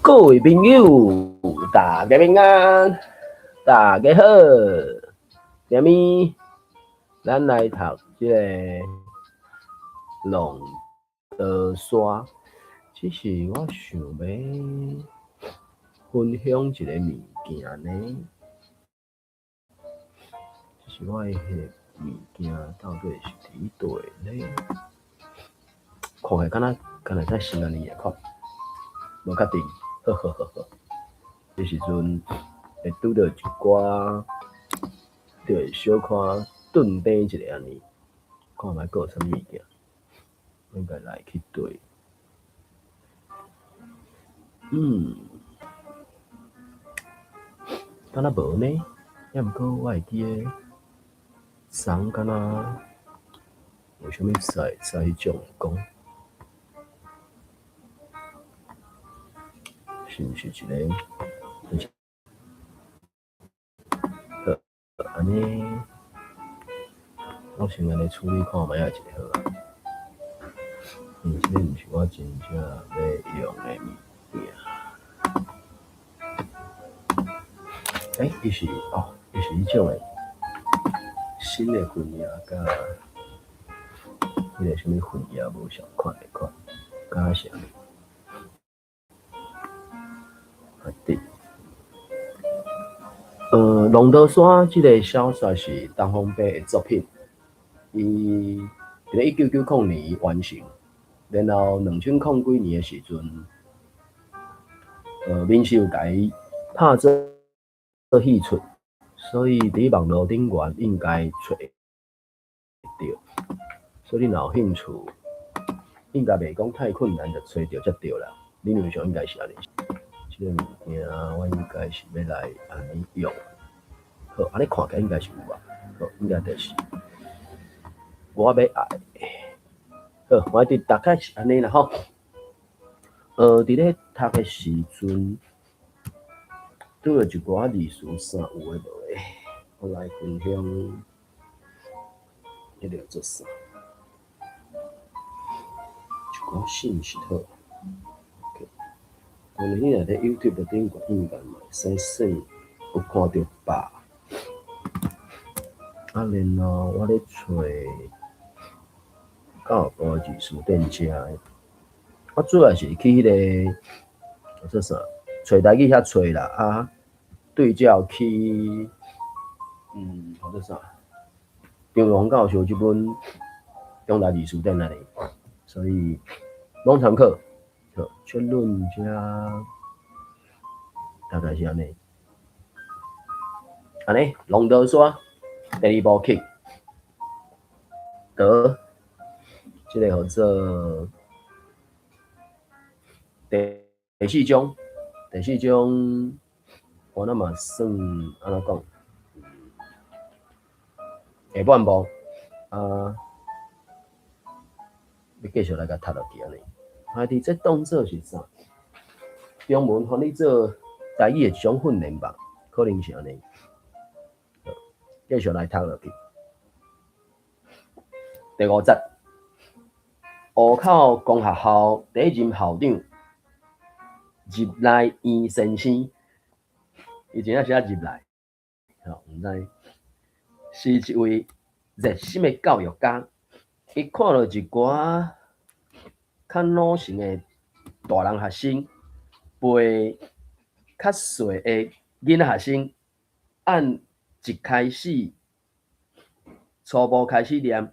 各位朋友，大家平安，大家好。今暝咱来读这个龙德山，只是我想要分享一个物件呢，就是我迄个物件到底是伫倒呢？看起敢若在新安尼个款，无确定。这时阵会拄到一寡，就会小可顿呆一下安尼，看觅还有啥物物件，应该来去对。敢若无呢，抑毋过我会记诶，son敢若有啥物使迄种讲，是毋是一个？安尼，我先安尼处理看觅下一个好啊。这个毋是我真正要用诶物件。伊是迄种诶新诶粉叶，甲迄个啥物粉叶无相款诶款，敢是安尼。对。龙德山这个小说是东方白的作品，伊伫咧1990年完成，然后2000几年的时阵，民视有甲伊拍做戏出，所以伫网络顶悬应该找得到，所以你若有兴趣，应该袂讲太困难，就找到才对啦。理论上应该是安尼。这个物件我应该是要来安尼用。好，安尼看起来应该是有吧？好，应该就是我要爱。好，我伫大概是安尼啦吼。伫咧读的时阵，拄着一寡字词啥有诶无诶，我来分享。迄个做啥？一寡信息好。可能你若伫 YouTube 顶悬应该嘛会使算有看到吧。然后我咧找教育部字书店遮诶，我主要是去迄个做啥？找台语遐找啦，对照去或者啥？张荣教授即本中大字书店那里，所以拢参考。好，结论遮大概是安尼。安尼，龙德山第二部曲，德，这个叫做第四章，我那嘛算安怎讲？下半部要继续来甲读落去安尼。伫这当作是啥？中文互你做台语的一种训练吧，可能是安尼。继续来读落去。第5节，湖口公学校第一任校长入来院先生，伊真正是入来，毋知是一位热心的教育家。伊看到一寡较努性的大人学生，陪较细的囡仔学生，按一开始初步开始念，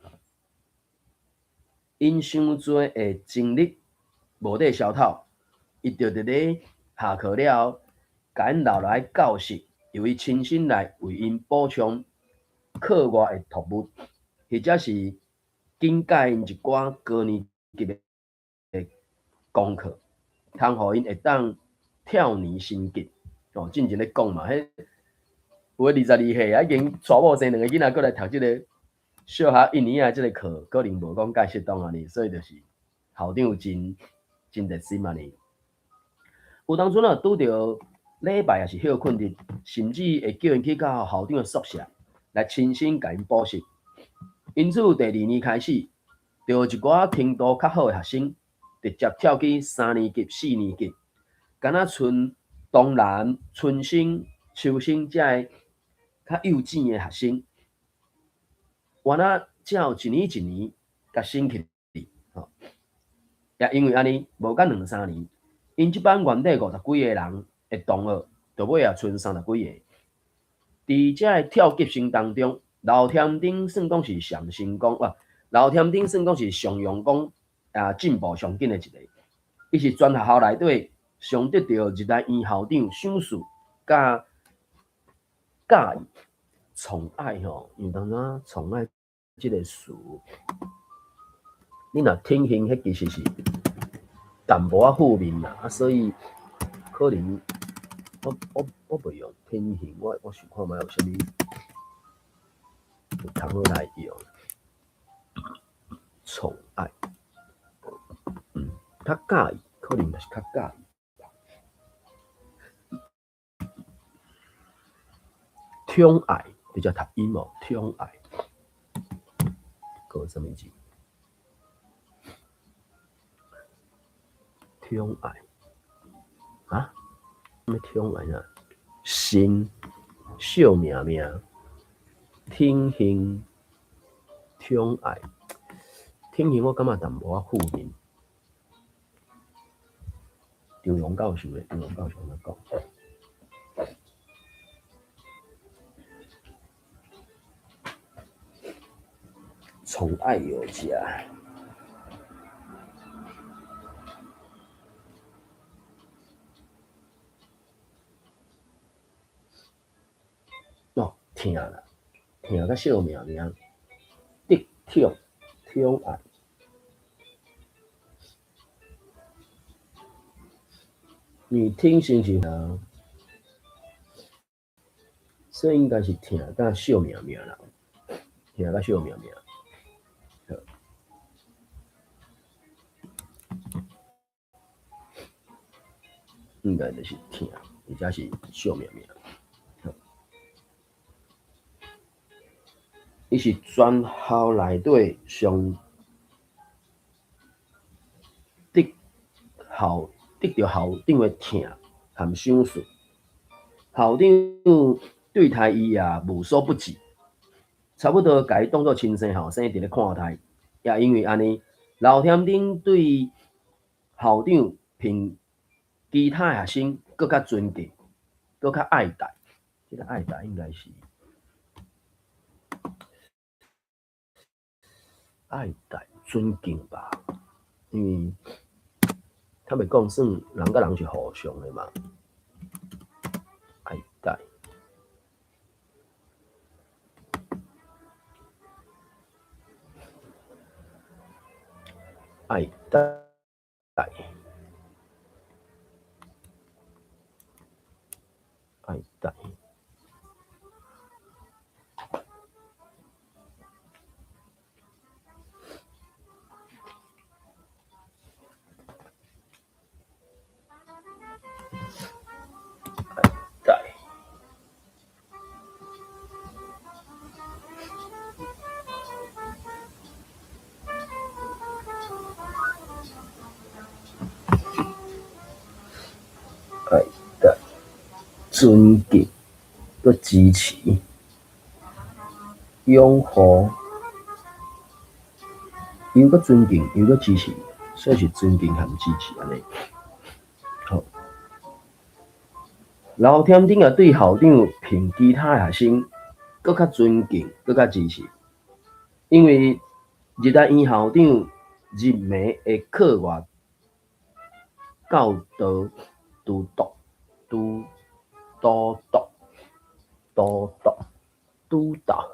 因伤多的精力无得消透，伊就伫咧下课了后，甲因留来教室，由伊亲身来为因补充课外的读物，或者是紧教因一寡高年级的功课，通互因会当跳年升级。进前咧讲嘛，迄有诶22岁啊，已经娶某生2个囡仔，过来读即个小学1年啊，即个课可能无讲介适当安尼，所以就是校长真热心安尼。有当阵拄着礼拜也是休困日，甚至会叫因去到校长诶宿舍来亲身甲因补习。因此第2年开始，就有一寡程度较好诶学生直接跳去3年级、4年级，敢若剩当然、春生、秋生遮个较幼稚诶学生，原来才有一年一年甲升起吼，也因为安尼无甲2、3年，因即班原底50几个人诶同学，到尾也剩30几个。伫遮个跳级生当中，老添丁算讲是上成功哇！老添丁算讲是上用讲进步上紧诶一个，伊是全学校内底上得到日大院校长赏识甲介意宠爱吼，因为当怎宠爱即个词，你若听形，迄其实是淡薄仔负面啦，所以可能我袂用听形，我想看觅有啥物通好来用宠爱，较介意，可能就是较介意。宠爱比较读音哦，宠爱，个什么字？宠爱啊？什么宠爱啊？心笑命命，听形宠爱，听形我感觉淡薄仔负面。张荣教授咧，张荣教授安怎讲？宠爱有加。哦，疼啦，疼甲笑命命，得宠爱。你听心情啊，所以应该是疼甲笑命命啦，疼甲笑命命。应该就是疼，或者是笑命命。伊是全校内底上得到校长的疼和赏识，校长对待伊也无所不至，差不多甲伊当作亲生后生伫咧看待。也因为安尼，老添丁对校长评其他学生更较尊敬，更较爱戴。这个爱戴应该是爱戴、尊敬吧，因为他们讲算人甲人是互相的嘛，爱戴。爱戴，爱戴，戴，爱戴，尊敬，佮支持，拥护，又佮尊敬，又佮支持，所以是尊敬和支持安尼。好，老添丁也对校长评其他学生佮较尊敬，佮较支持，因为日大院校长入门的课外教导督导督导督导督导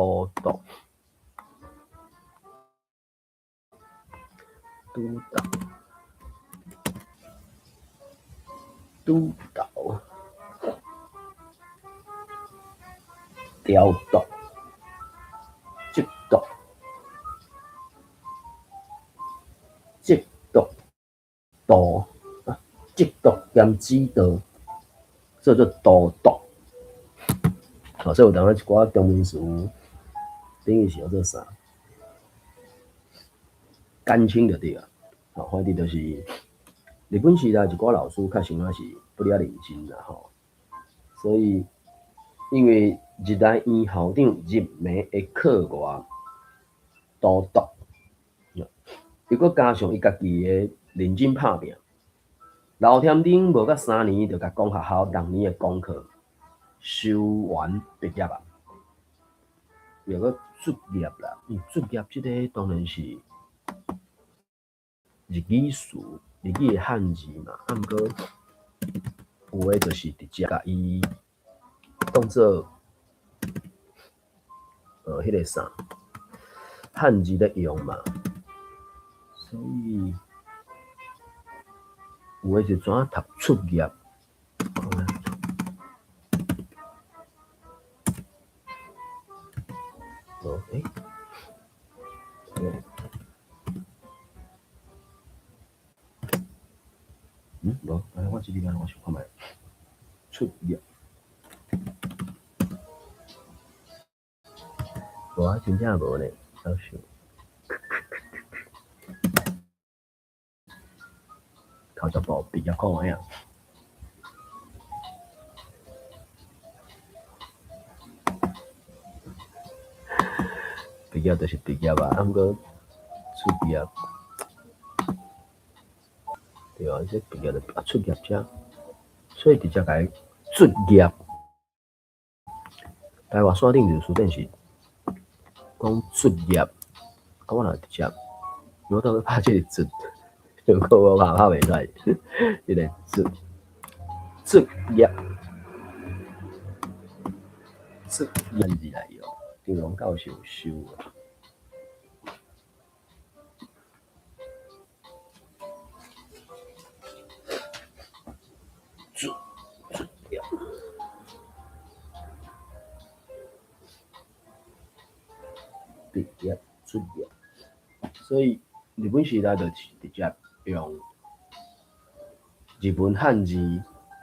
督导督导督导调度指导指导导指导兼指导，做做督导。好，所以有当时一寡中文词等于是叫做啥？干青就对啊，好，反正就是日本时代一寡老师确实也是不了认真啦吼，所以因为日大院校长入门的课外都读，伊佫加上伊家己的认真拍拼，老添丁无到3年，就甲讲学校逐年的功课修完毕业啊，又佫卒业啦。因为卒业即个当然是日语词、日语的汉字嘛，啊毋过有诶就是直接甲伊当做迄个啥汉字咧用嘛，所以有诶就怎啊读出业。无，我即个我想看觅出业，无啊，真正无呢，好笑。考十部毕业看卖啊。毕业就是毕业啊，啊毋过出业，对啊，这毕业就出业者，所以直接甲伊卒业。台湾线顶就是书店是讲卒业，啊我若直接，我当时拍这个卒，如果我拍袂出来，这个卒业，卒业字来用，中央教授收啊。卒业，毕业卒业，所以日本时代就是直接用日本汉字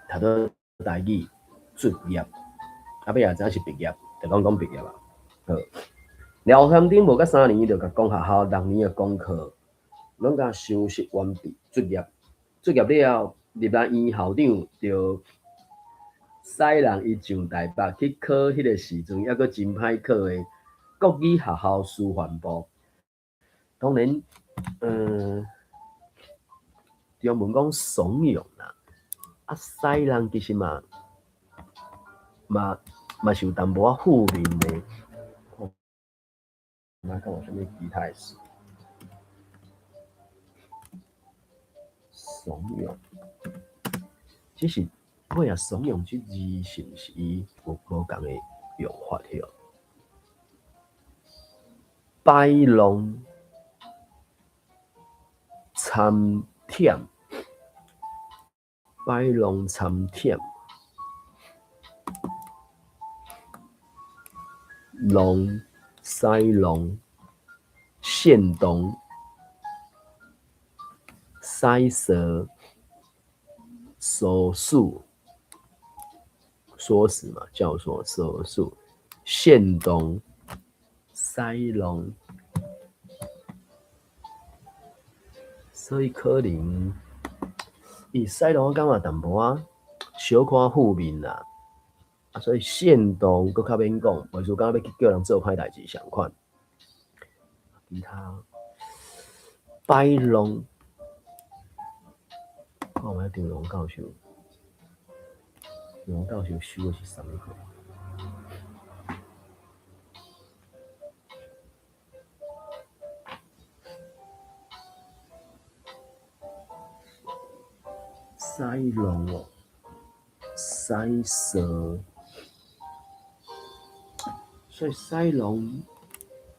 读到台语卒业，啊尾也知影是毕业，就讲毕业啊。好，廖香丁无到3年，就甲讲学校逐年的功课，拢甲修习完毕，卒业。卒业了后，入来院校长就使人伊上台北去考迄个时阵，抑佫真歹考的国语学校师范部。当然，中文讲怂恿啦，啊使人其实嘛是有淡薄仔负面的。那看有啥物其他的事？怂恿，只是尾啊，怂恿这字是毋是伊无共的用法了？摆弄、参舔、摆弄、参舔、弄、使弄、煽动、塞舌、说死嘛，教唆说述、煽动、塞弄，所以可能伊塞弄我感觉淡薄仔小可负面啦，啊，所以煽动佫较免讲，袂输敢要去叫人做歹代志相款。其他摆弄，看卖张龙教授。张教授修的是啥物课？塞弄哦，塞舌，所以塞弄，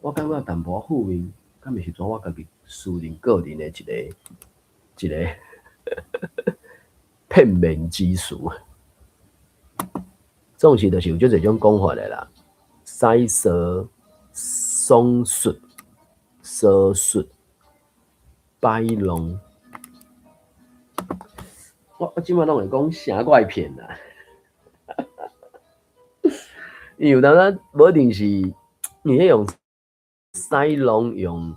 我感觉淡薄负面，敢毋是怎我家己私人个人的一个片面之词。总是就是有这种讲法的啦，塞舌、松述、说述、摆弄。我即摆拢会讲啥怪片啦，因为有当咱无一定是，因为用塞弄用，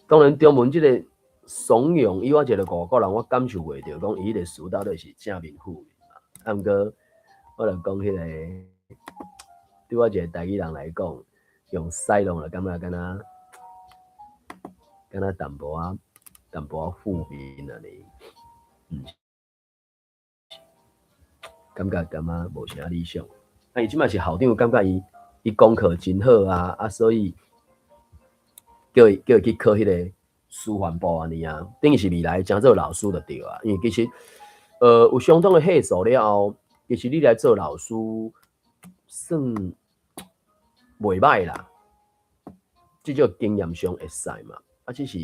当然中文即个怂恿以我一个外国人，我感受袂到讲伊迄个词到底是正面负面嘛。啊，毋过我著讲迄个，对我一个台语人来讲，用使用就感觉敢若淡薄负面安尼，感觉无啥理想。啊，伊即摆是校长，感觉伊功课真好啊，所以叫伊去考迄个师范部安尼啊，等于是未来真做老师就对啊。因为其实有相当的岁数了后，其实你来做老师算袂歹啦，至少经验上会使嘛。啊，只是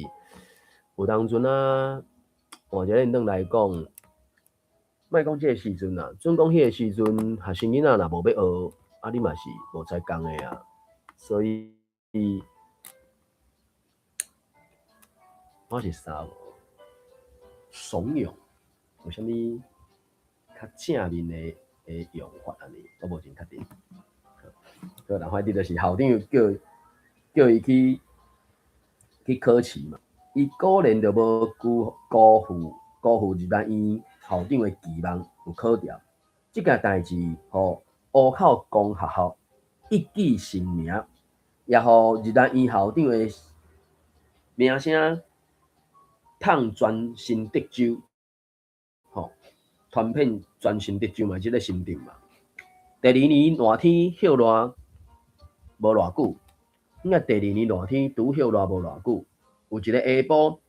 有当阵啊，换一个认来讲，莫讲即个时阵啊，准讲迄个时阵，学生囡仔若无要学，啊，你嘛是无采讲的啊。所以我是啥怂恿，有啥物较正面的用法安尼，我无真确定。个人反正就是校长叫伊去考试嘛，伊果然就无辜负日南院校长的期望，有考掉。即件代志，互乌口公学校一举成名，也互日南院校长的名声通全新德州，传遍全新德州嘛，即个心定嘛。第二年热天歇热无偌久，第二年热天拄歇热无偌久，有一个下晡，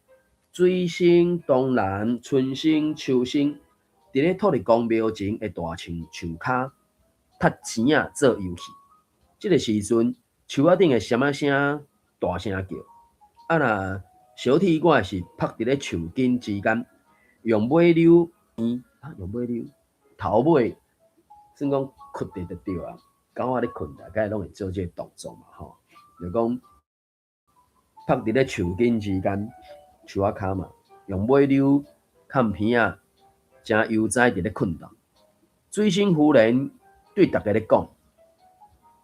水生当然，春生秋生，伫咧土地公庙前的大树骹，踢钱仔做游戏。即个时阵，树仔顶的闪仔声大声叫，啊若小铁我是拍伫咧树根之间，用尾溜用尾溜头尾，算讲困地就对啊。狗仔咧困，大概拢会做这个动作嘛吼，就讲拍伫咧树根之间，树仔骹嘛，用尾溜看片仔，真悠哉伫咧困动。水生夫人对大家咧讲：，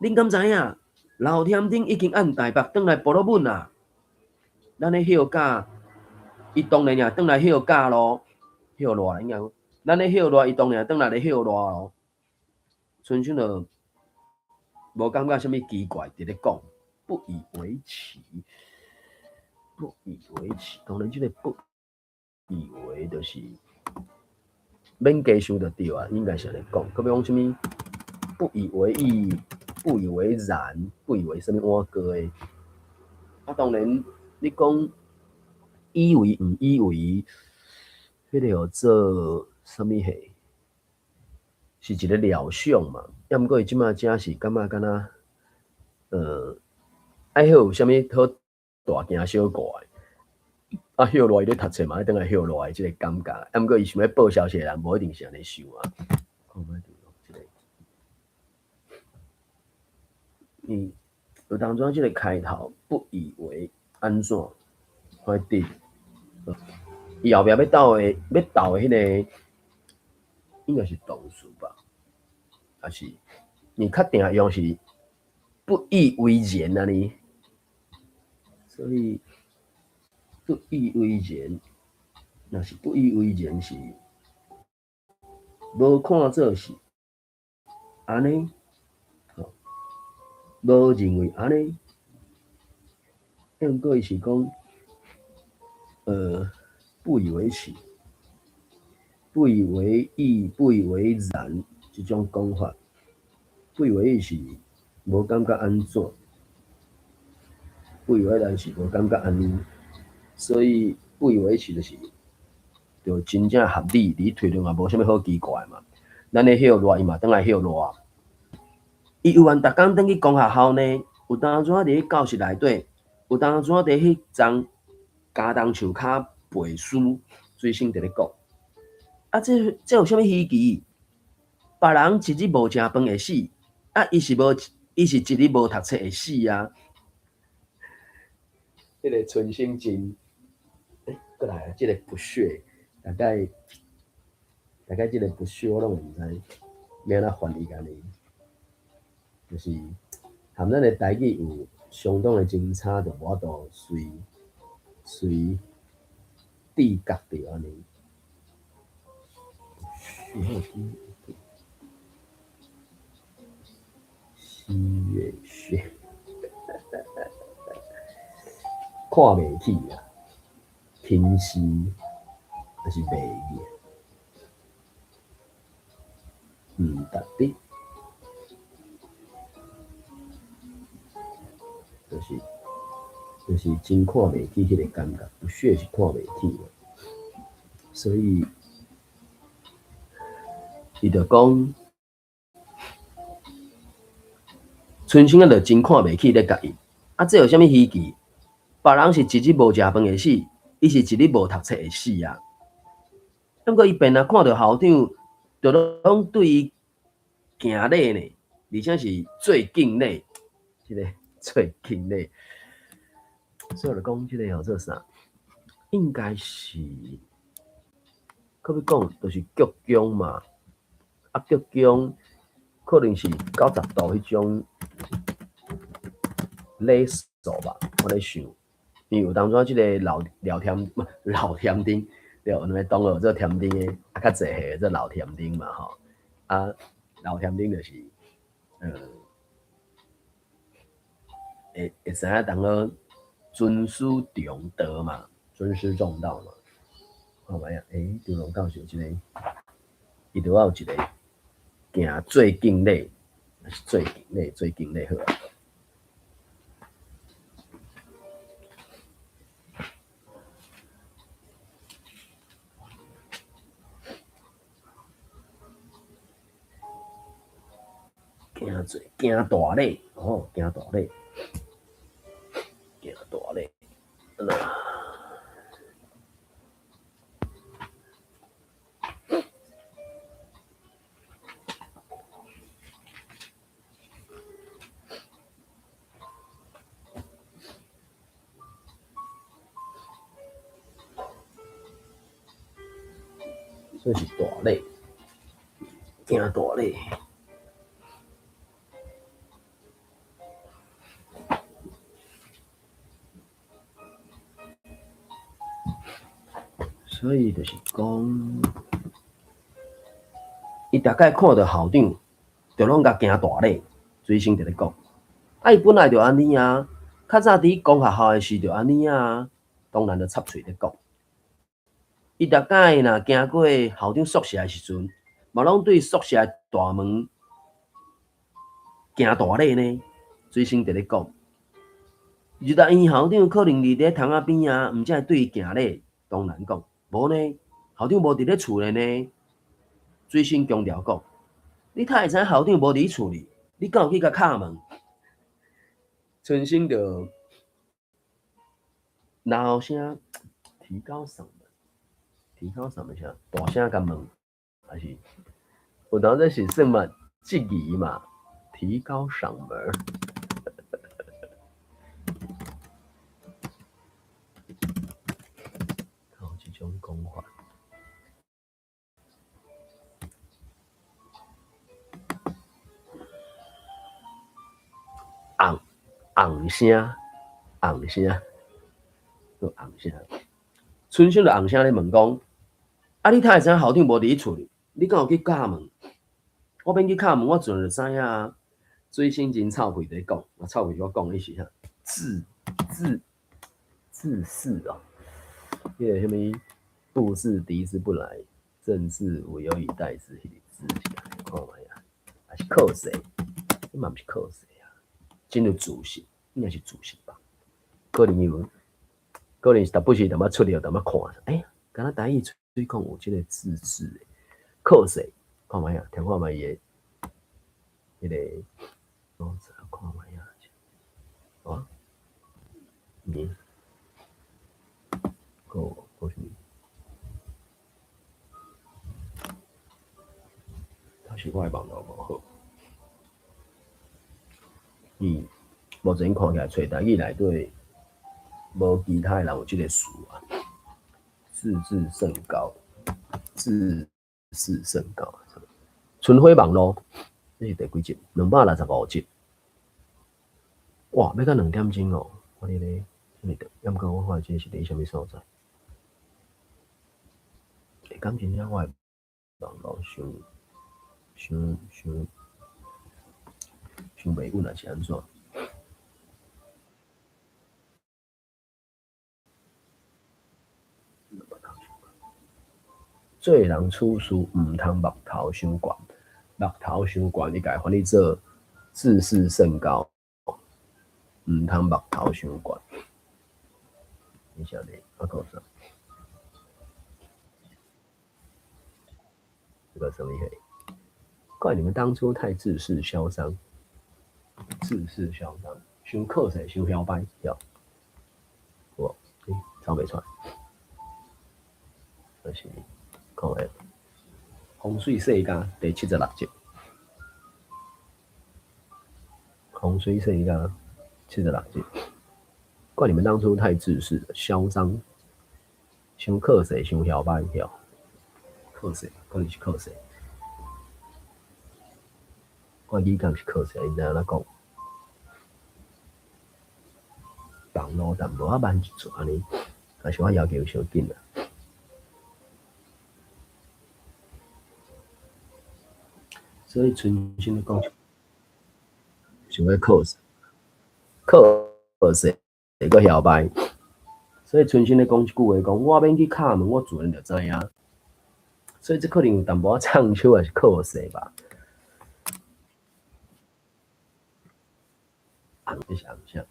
恁敢知影？老天顶已经按台北转来婆罗门啊！咱咧休假，伊当然也转来休假咯，休热应该。咱咧休热，伊当然转来咧休热咯。春春就无感觉啥物奇怪，伫咧讲，不以为奇，不以为奇。当然，即个不以为就是免加想就对啊，应该是安尼讲。佮要讲啥物不以为意，不以为然，不以为啥物碗糕诶。啊，当然你讲以为毋以为，迄个叫做啥物戏？是一个料想嘛。要毋过伊即马真是感觉敢若，爱好有啥物好大惊小怪。啊，休热伊咧读册嘛，等来休热诶，即个感觉。啊，毋过伊想要报销息诶人，无一定是安尼想啊。有当中即个开头，不以为安怎，快点。伊后壁要斗诶迄个，应该是动词吧？还是你确定用是不以为然啊？你，所以不以为然，若是不以为然是无看做是安尼，无认为安尼。毋过伊是讲，不以为奇，不以为意，不以为然，即种讲法，不以为意是无感觉安怎，不以为然是无感觉安尼，所以不以为奇就是就真正合理，你推论也无啥物好奇怪嘛。咱咧休热，伊嘛转来休热。伊有缘逐工转去公学校呢，有当阵伫咧教室内底，有当阵伫迄丛家当树骹背书，水生伫咧讲。啊，这有啥物稀奇？别人一日无食饭会死，啊，伊是一日无读册会死啊。这个春生真，过来啊，这个不屑，大概这个不屑我拢毋知要安怎翻译安尼，就是含咱的台语有相当的精差，就无法度随地角着安尼。西月穴，看袂起啊，平时还是袂记，值得，就是真看袂起迄个感觉，不屑是看袂起，所以伊就讲。春生啊，就真看袂起咧家己。啊，这有啥物稀奇？别人是一日无食饭会死，伊是一日无读册会死啊。不过伊便啊看到校长，就拢对伊敬礼呢，而且是最敬礼，即个最敬礼。所以我就讲，即个做啥？应该是，可要讲，就是鞠躬嘛。啊，鞠躬可能是90度迄种。礼数吧，我咧想，因为有当初即个老添丁，对，两个同学做添丁诶，啊较济岁做老添丁嘛吼，啊老添丁就是，会知影当个尊师重道嘛，尊师重道嘛，看卖啊，中龙教授即个，伊就要有一个行最敬礼，最敬礼好啊。行大礼，哦，行大礼，所以是大礼，行大礼。所以就是讲，伊大概看到校长，就拢甲行大礼，随身就咧讲。啊，伊本来就安尼啊，较早伫讲学校诶时就安尼啊，当然就插嘴咧讲。伊大概若经过校长宿舍诶时阵，嘛拢对宿舍大门行大礼呢，随身就咧讲。日大因校长可能伫咧窗仔边啊，毋才会对伊行礼，当然讲。无呢，校长无伫咧厝呢，最新强调讲，你太会知校长无伫厝里，你敢有去甲敲门？春生就闹声提高嗓门声，大声甲问，还是有当这是算嘛质疑嘛？提高嗓门。种讲法，昂声，都昂声。春生就昂声咧问讲：啊，你太会知校长无伫厝里，你敢有去敲门？我免去敲门，我自然就知影啊。最新真臭屁在讲，臭屁我讲的是啥？自私哦，迄个什么不是敌之不来，正是我有以待之，迄个字是安尼看卖啊，还是靠谁？你嘛毋是靠谁啊？真有自信，应该是自信吧？可能是逐不是淡仔出了淡仔看，敢若台语水讲有即个自私的，靠谁？看卖啊，听看卖伊个迄个，看卖啊，哦，个什么？他是我的网络无好。目前看起来，找台语内底无其他人有这个词啊，自视甚高，春晖网络，这是第几集？265集。哇，要到2点钟哦！我哩咧，什么的？要毋过我看这是伫什么所在？感情上我网络伤袂稳，还是安怎？做人处事毋通目头伤悬，目头伤悬，你家翻译做自视甚高，毋通目头伤悬。你晓得？我讲啥？这个什么意思？怪你们当初太自视嚣张，自视嚣张，伤靠势，伤嚣摆，对。我抄袂出来，就是看下风水世家第76集，风水世家76集，怪你们当初太自视了，嚣张，伤靠势，伤嚣摆，对。靠势，可能是靠势。我语感是靠势，你知影怎讲？网络淡薄仔慢一撮安尼，还是我要求伤紧啦。所以存心的讲，想要靠势，靠势，个摇摆。所以存心的讲一句话，讲我免去敲门，我自然就知影。所以这可能有淡薄仔唱秋还是靠势吧。你想一下，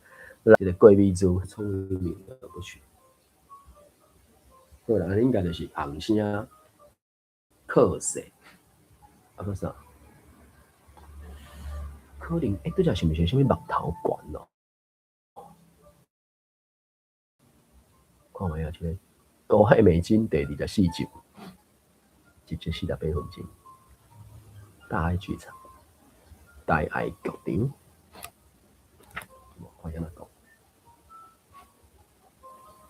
这个贵秘书聪明而不学。好啦，应该就是红声靠势，啊个啥？可能拄则是毋是啥物目头悬咯？看卖啊，这个高海美金第24集，1集48分钟，大爱剧场，大爱剧场，我看下哪讲，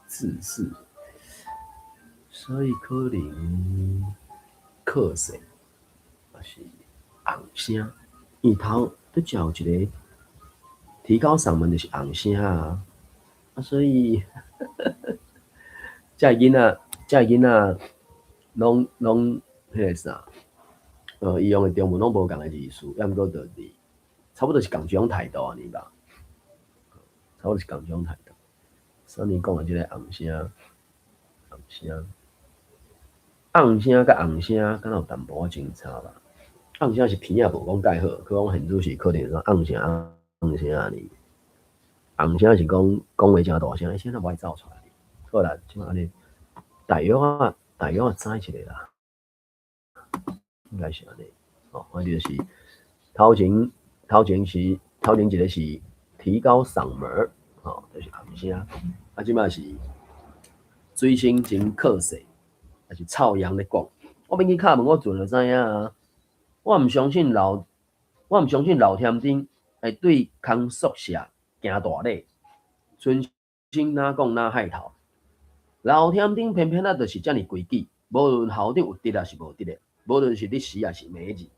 自视，所以可能靠势，还是红声，因头拄则有一个提高嗓门就是红声啊，所以遮囡仔拢迄个啥，伊用的中文拢无共个字词，要毋过就是差不多是共一种态度安尼吧，差不多是共一种态度。所以你讲的即个红声，红声，红声甲红声，敢若有淡薄仔真差吧？红声是鼻仔无讲介好，佢讲现主是可能说红声安尼，红声是讲话真大声，现在无爱走出来。好啦，即马安尼，大约知一个啦。应该是安尼，反正就是头前一个是提高嗓门，就是红声，即摆是水星真靠势，还是臭羊咧讲。我免去敲门，我自然就知影啊。我毋相信老天顶会对空宿舍行大礼，存心哪讲哪害头。老天顶偏偏就是遮尔规矩，无论校长有得还是无得的，无论是日时还是暝日，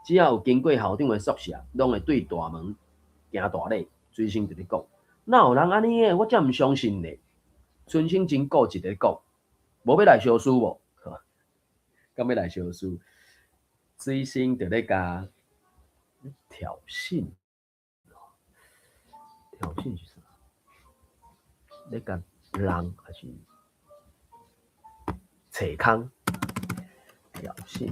只要有经过校长的宿舍，拢会对大门行大礼。随身就咧讲，哪有人安尼诶？我真毋相信咧。春生真固执咧讲，无要来相输无？敢要来相输？随身就咧甲挑衅，挑衅是啥？咧甲人还是找空？挑衅。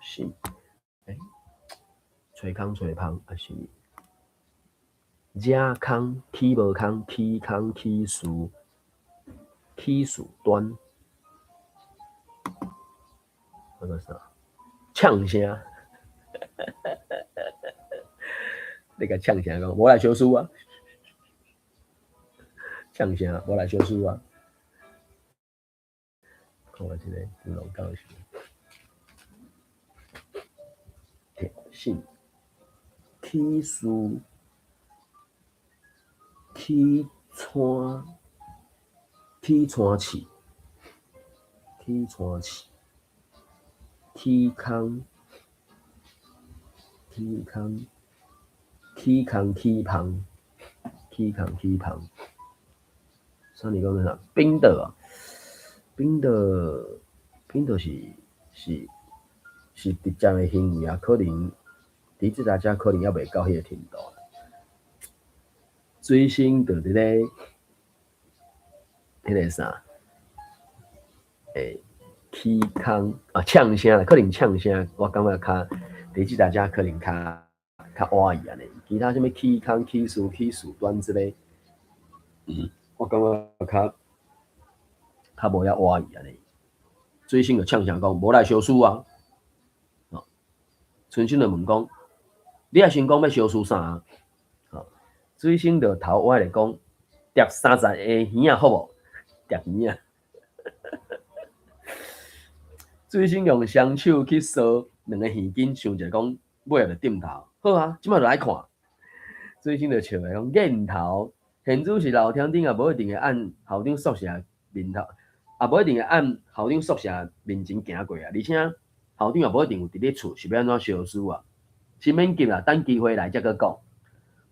是，吹空吹芳，还是惹空起无空，起空起事端，那个啥，呛声，你甲呛声讲，无来相输啊，呛声，无来相输啊，看我这个真老搞笑，挑衅，起事。起川市，起川市，起空，起空，起空起芳，起空起芳。啥物讲啥？冰岛啊，冰岛，冰岛是直接的行为啊，可能伫即搭遮可能还袂到迄个程度。水星就伫咧迄个啥，起空啊，呛声，可能呛声，我感觉较伫即搭遮可能较歪伊安尼，其他什么起空、起事、起事端之类，我感觉较无遐歪伊安尼。水星就呛声讲，无来相思啊！春生就问讲，你也先讲要相思啥啊？水星就头歪来讲，叠30个耳仔好无？叠耳仔。水星用双手去搔两个耳筋，想着讲尾仔就点头，好啊，即摆就来看。水星就笑来讲，瘾头，现主是老天顶也无一定会按校长宿舍面头，也无一定会按校长宿舍面前行过啊。而且校长也无一定有伫咧厝，是要安怎相思啊？先免急啊，等机会来才搁讲。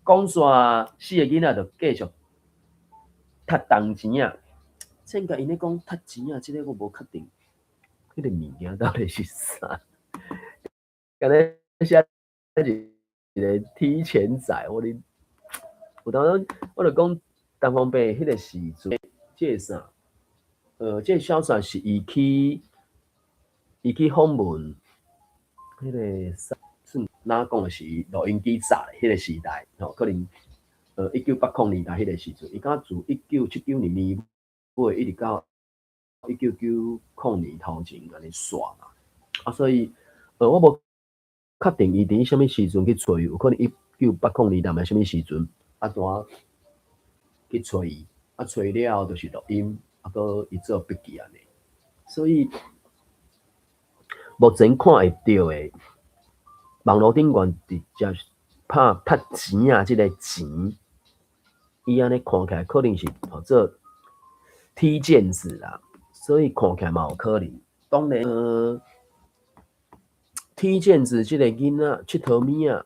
讲煞4个囡仔就继续趁铜钱啊！正甲因咧讲趁钱啊，即个我无确定，迄个物件到底是啥？刚才写一个提前仔，我当时我就讲东方白迄个时阵，即个啥？即个小说是伊去访问迄个啥？哪讲的是录音机炸的迄个时代，可能1980年代迄个时阵，伊敢自1979年年尾一直到1990年头前安尼刷啦。啊，所以我无确定伊伫什么时阵去找伊，有可能1980年代嘛，什么时阵啊？单去找伊，啊找了就是录音，啊搁伊做笔记安尼。所以目前看会到的。网络顶悬直接拍趁钱啊！即个钱，伊安尼看起来可能是做踢毽子啦，所以看起来嘛有可能。当然，踢毽子即个囡仔佚佗物仔，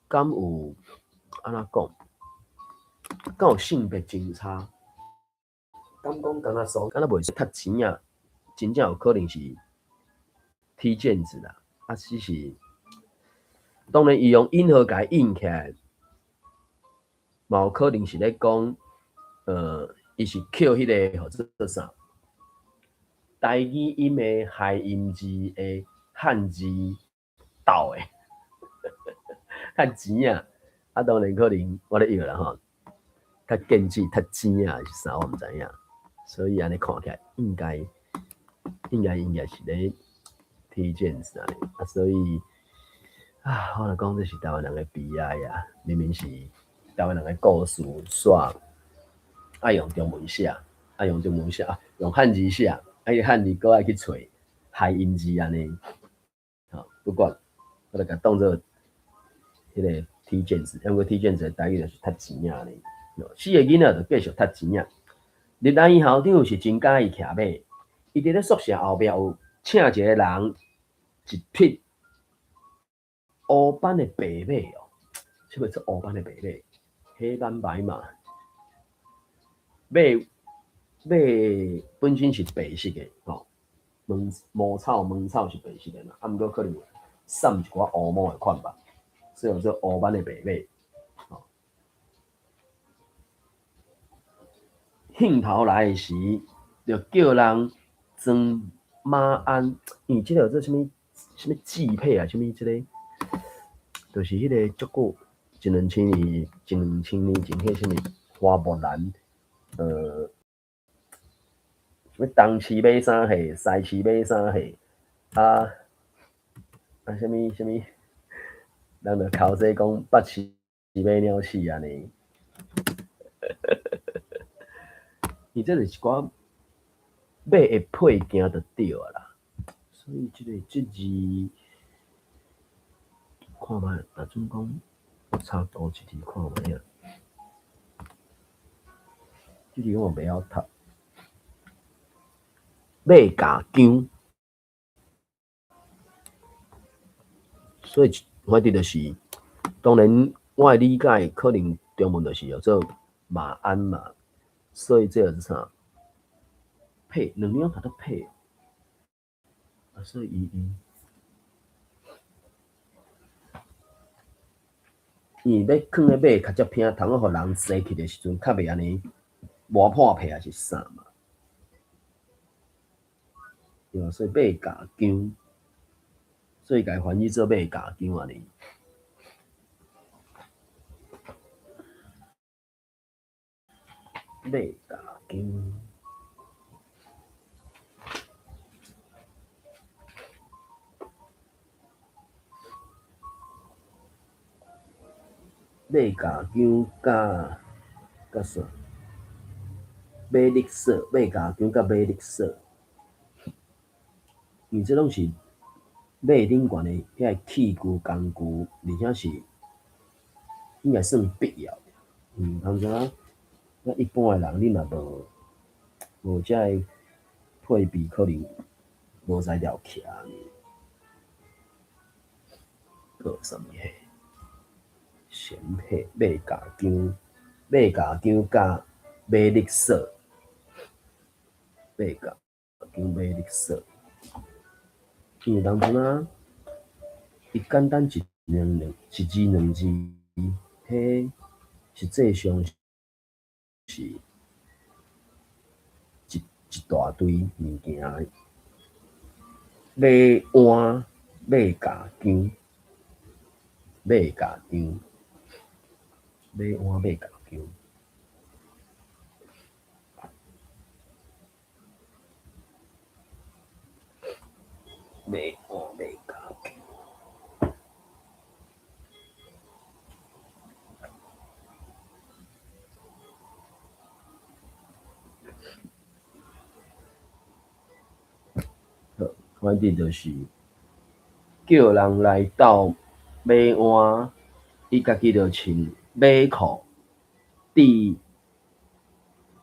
敢有安怎讲？敢有性别倾差？敢讲敢若说，敢若袂是趁钱啊？真正有可能是踢毽子啦，啊，只是。当然，伊用印号甲印起来，嘛有可能是咧讲，伊是扣迄个或者啥台语音的谐音字的汉字倒的，趁钱啊！啊，当然可能我咧摇啦吼，较建制趁钱啊是啥我毋知影，所以安尼看起来应该是咧踢毽子安尼啊，所以。啊，我来讲，这是台湾人的悲哀啊！明明是台湾人的故事，煞爱用中文写，爱用中文写，用汉字写，用汉字搁爱去找谐音字安尼。不管，我就甲当做迄个踢毽子，因为踢毽子的台语就是趁钱啊呢。4个囡仔就继续趁钱啊。日来伊校长是真喜伊骑马，伊伫咧宿舍后壁有请一个人一匹。乌斑的白马哦，什么是乌斑的白马？黑斑白马，马本身是白色的哦，毛草是白色的嘛，啊，毋过可能散一寡乌毛的款吧，所以叫做乌斑的白马。兴头来的时，就叫人装马鞍，因为即个有做什么祭配啊，什么即个。就是迄个足久1、2千年前迄什么花木兰，什么东市买衫戏，西市买衫戏，什么，人就口说讲北市买鸟市安尼，伊这就是一寡马的配件就对啊啦，所以这字。看卖，若准讲我插多一题看卖啊，这题我袂晓读。马甲姜，所以反正就是，当然我的理解可能中文就是叫做马鞍嘛，所以这个是啥？配两样它都配，啊，所以伊要放个马较接偏，通互人坐起的时阵较袂安尼磨破皮还是啥嘛？对吧？所以马甲姜，所以家翻译做马甲姜安尼。马甲姜，马甲姜甲啥？马绿色，马甲姜甲马绿色，因为这拢是马顶悬的遐器具工具，而且是应该算必要的。通常咱一般的人你若无遮个配备，可能无才调徛呢。个啥物迄？鲜血马甲姜，马甲姜甲马绿色，马甲姜马绿色。因为当初啊，伊简单一字两字，迄实际上是一大堆物件的。马鞍、马甲姜、马甲姜、马鞍、马甲姜。马鞍、马甲姜。好，反正就是叫人来斗马鞍，伊家己就穿马裤，第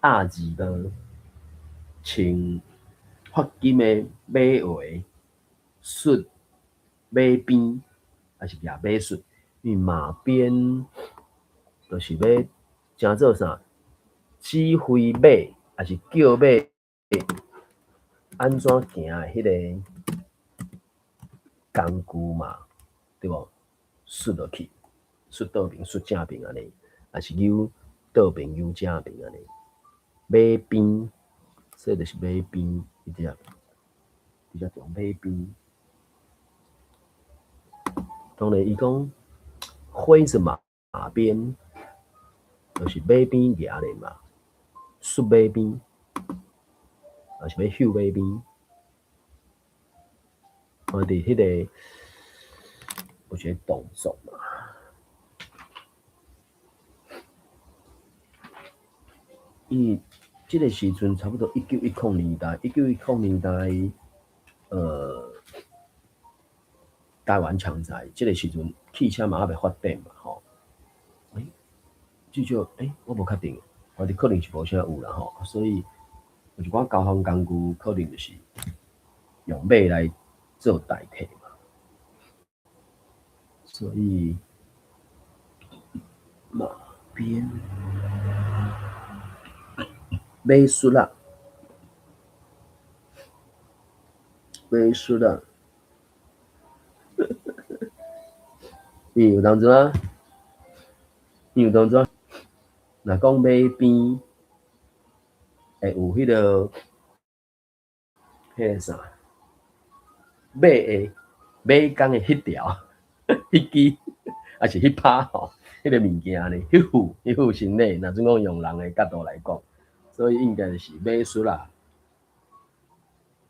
二字的穿发金的马鞋，恤马鞭，还是掠马恤？因为马鞭就是要诚做啥？指挥马，还是叫马安怎行的迄个工具嘛，对无？顺落去，顺倒边，顺正边安尼，还是扭倒边扭正边安尼。马鞭，说就是马鞭，伊只比较用马鞭。当然，伊讲挥着马鞭，就是马鞭举的嘛，顺马鞭，还是要秀马鞭。我哋迄个，我觉得动作嘛。伊即个时阵差不多1910年代，1910年代，台湾强在即个时阵，汽车嘛还未发展嘛，吼。至少我无确定，反正可能是无啥有啦，吼。所以有一寡交通工具可能就是用马来做代替嘛。所以马鞭、马术啦、马术啦。有当阵啊，有当阵，若讲马鞭会有迄个迄个啥，马的马工的迄条、迄支，还是迄拍吼，迄个物件呢？迄副身体，若总讲用人的角度来讲，所以应该是马术啦。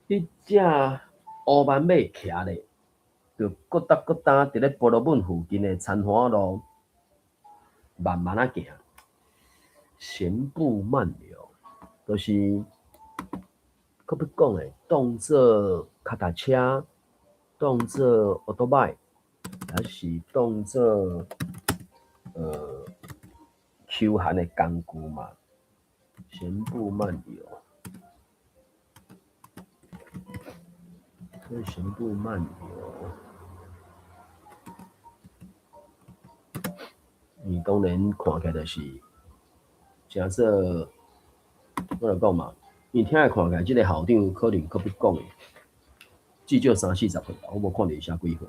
迄只乌斑马骑咧，就疙瘩疙瘩伫咧波罗本附近的田花路，慢慢啊行，闲步慢流，就是搁要讲诶，当做脚踏车，当做奥多麦，还是当做休闲的工具嘛？闲步慢流，所以行步慢游。伊当然看起来就是，假设我来讲嘛，伊听来看起来，即个校长可能较要讲的，至少30-40岁吧，我无看到伊写几岁。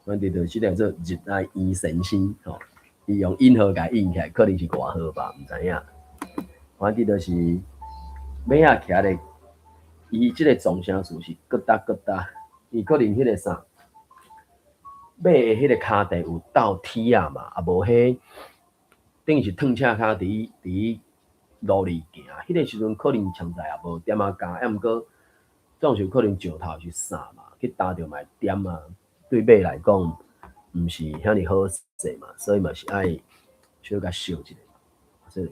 反正就是即个做热爱医神仙吼，伊用印号甲印起来，可能是外号吧，毋知影。反正就是马仔徛咧，伊即个撞声词是咯哒咯哒，伊可能迄个啥。马的迄个骹地有斗铁啊嘛，啊无迄等于是褪赤骹伫路里行，迄个时阵可能强在也无点啊加，啊毋过总是可能石头是啥嘛，去打着嘛点啊，对马来讲毋是遐尼好势嘛，所以嘛是爱小甲烧一下，所以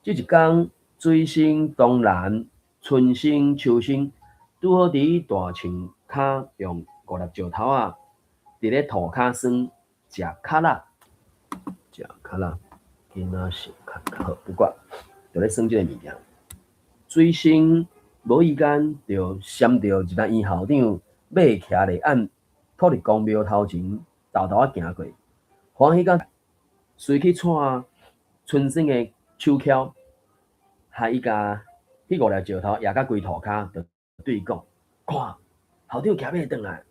即一天水生当然，春生秋生，拄好伫大树骹用5-6石头啊。伫咧涂骹酸食卡拉，食卡拉，囡仔食卡好，不管，就咧算即个物件。水生无意间就闪到一个院校长马徛咧按土地公庙头前豆豆仔行过，欢喜甲随去带春生的手铐，害伊甲迄5-6石头压甲规涂骹，就对伊讲：看，校长徛马转来，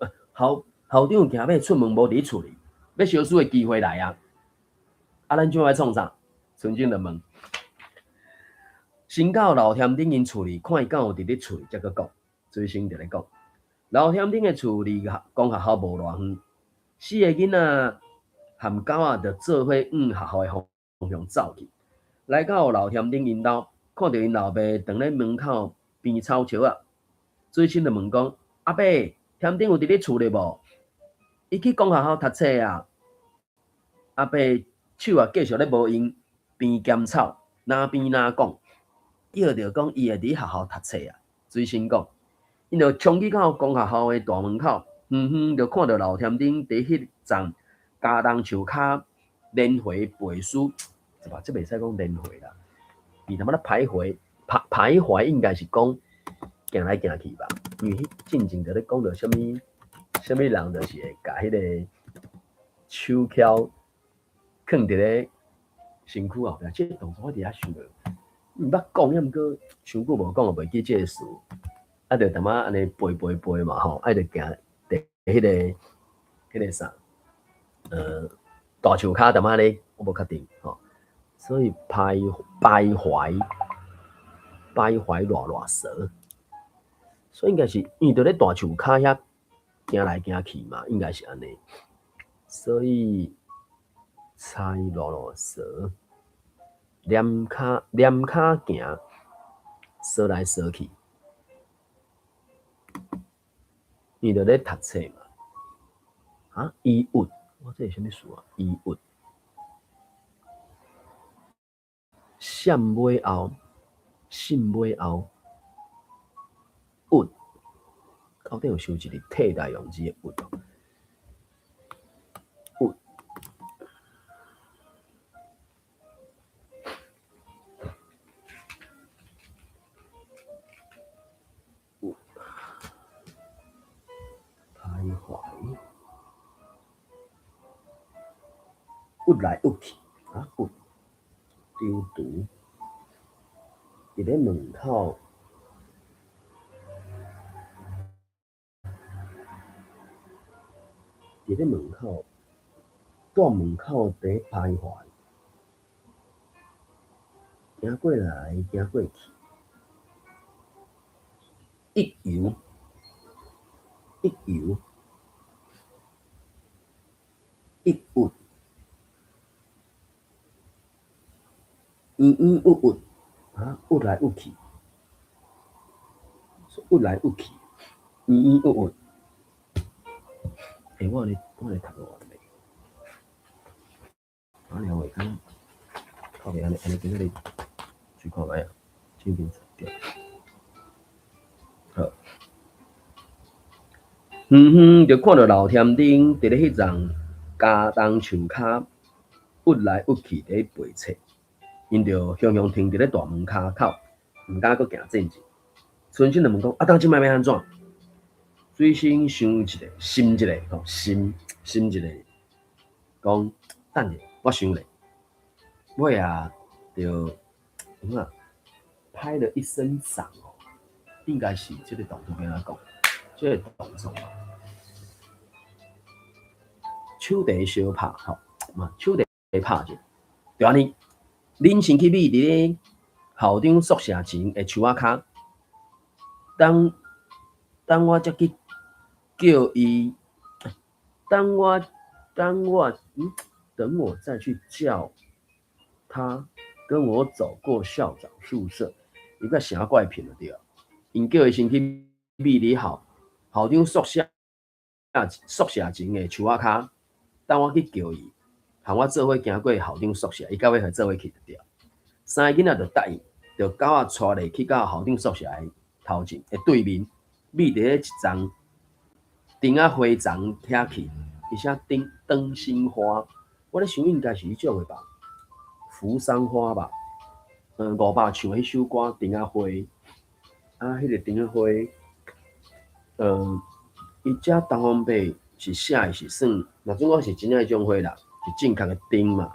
校长行要出门无伫厝里，要小输的机会来啊！啊，咱怎爱创啥？村长就问。先到老田顶因厝里，看伊敢有伫咧厝里，才阁讲。水生就咧讲，老田顶的厝离公学校无偌远，4个囡仔含狗仔就做伙往学校的方向走去。来到老田顶因兜，看到因老爸蹲咧门口边草树啊。水生就问讲：阿伯，田顶有伫咧厝里无？伊去公学校读册啊，阿伯手啊继续咧无用，边捡草，哪边哪讲，叫着讲伊会伫学校读册啊。水生讲，因就冲去到公学校的大门口，就看到老田顶伫迄丛加冬树骹连回背书，是吧？这袂使讲连回啦，伊他妈咧徘徊应该是讲行来行去吧，因为进前就咧讲到什么人就是会甲迄个手铐放伫咧身躯后壁，即个动作我伫遐想着，毋捌讲，毋过伤久无讲，就袂记即个事。啊，就他妈安尼背嘛吼，啊，就行伫迄个啥，大树骹他妈咧，我无确定吼，所以徘徊偌蛇，所以应该是因为伫咧大树骹遐。行来行去嘛，应该是安尼，所以猜啰嗦，连骹行，说来说去，伊就咧读册嘛。啊，医物，我这是啥物事啊？医物，闪尾后，信尾后，物。到底有收一个替代用字的物？物，徘徊，物来物去啊，物丢毒，伫咧门口。伫咧门口，大门口伫徘徊，行过来，行过去，一游，一物，物啊，物来物去，物来物去，物。我咧读个话未？我了会看，靠边安尼今仔日去看卖啊，这边掉。好，就看到老田顶伫咧迄丛加冬树骹，物来物去伫背册，因就雄停伫咧大门骹口，毋敢阁行进前。孙生就问讲：啊，当即摆要安怎？水星想一个，心一个，心一个，讲等下，我想咧，尾啊，就拍了一身掌哦，应该是这个动作要安怎讲？这个动作，手地小拍吼，手地拍者，就安尼，恁先去秘伫咧校长宿舍前的树仔骹，等我才去叫伊，等我再去叫他跟我走过校长宿舍，伊个啥怪片就对了。因叫伊先去秘伫校长宿舍前的树仔骹，等我去叫伊，和我做伙行过校长宿舍，伊到尾互做伙去就对。三个囡仔就答应，就狗仔带咧去到校长宿舍的头前的对面，秘伫咧一丛丁仔花丛遐去，而且灯芯花，我咧想应该是迄种的吧，扶桑花吧。500唱迄首歌《丁仔花》，迄个丁仔花，伊遮东方白是写的是算，若准讲是真正迄种花啦，是正确的丁嘛，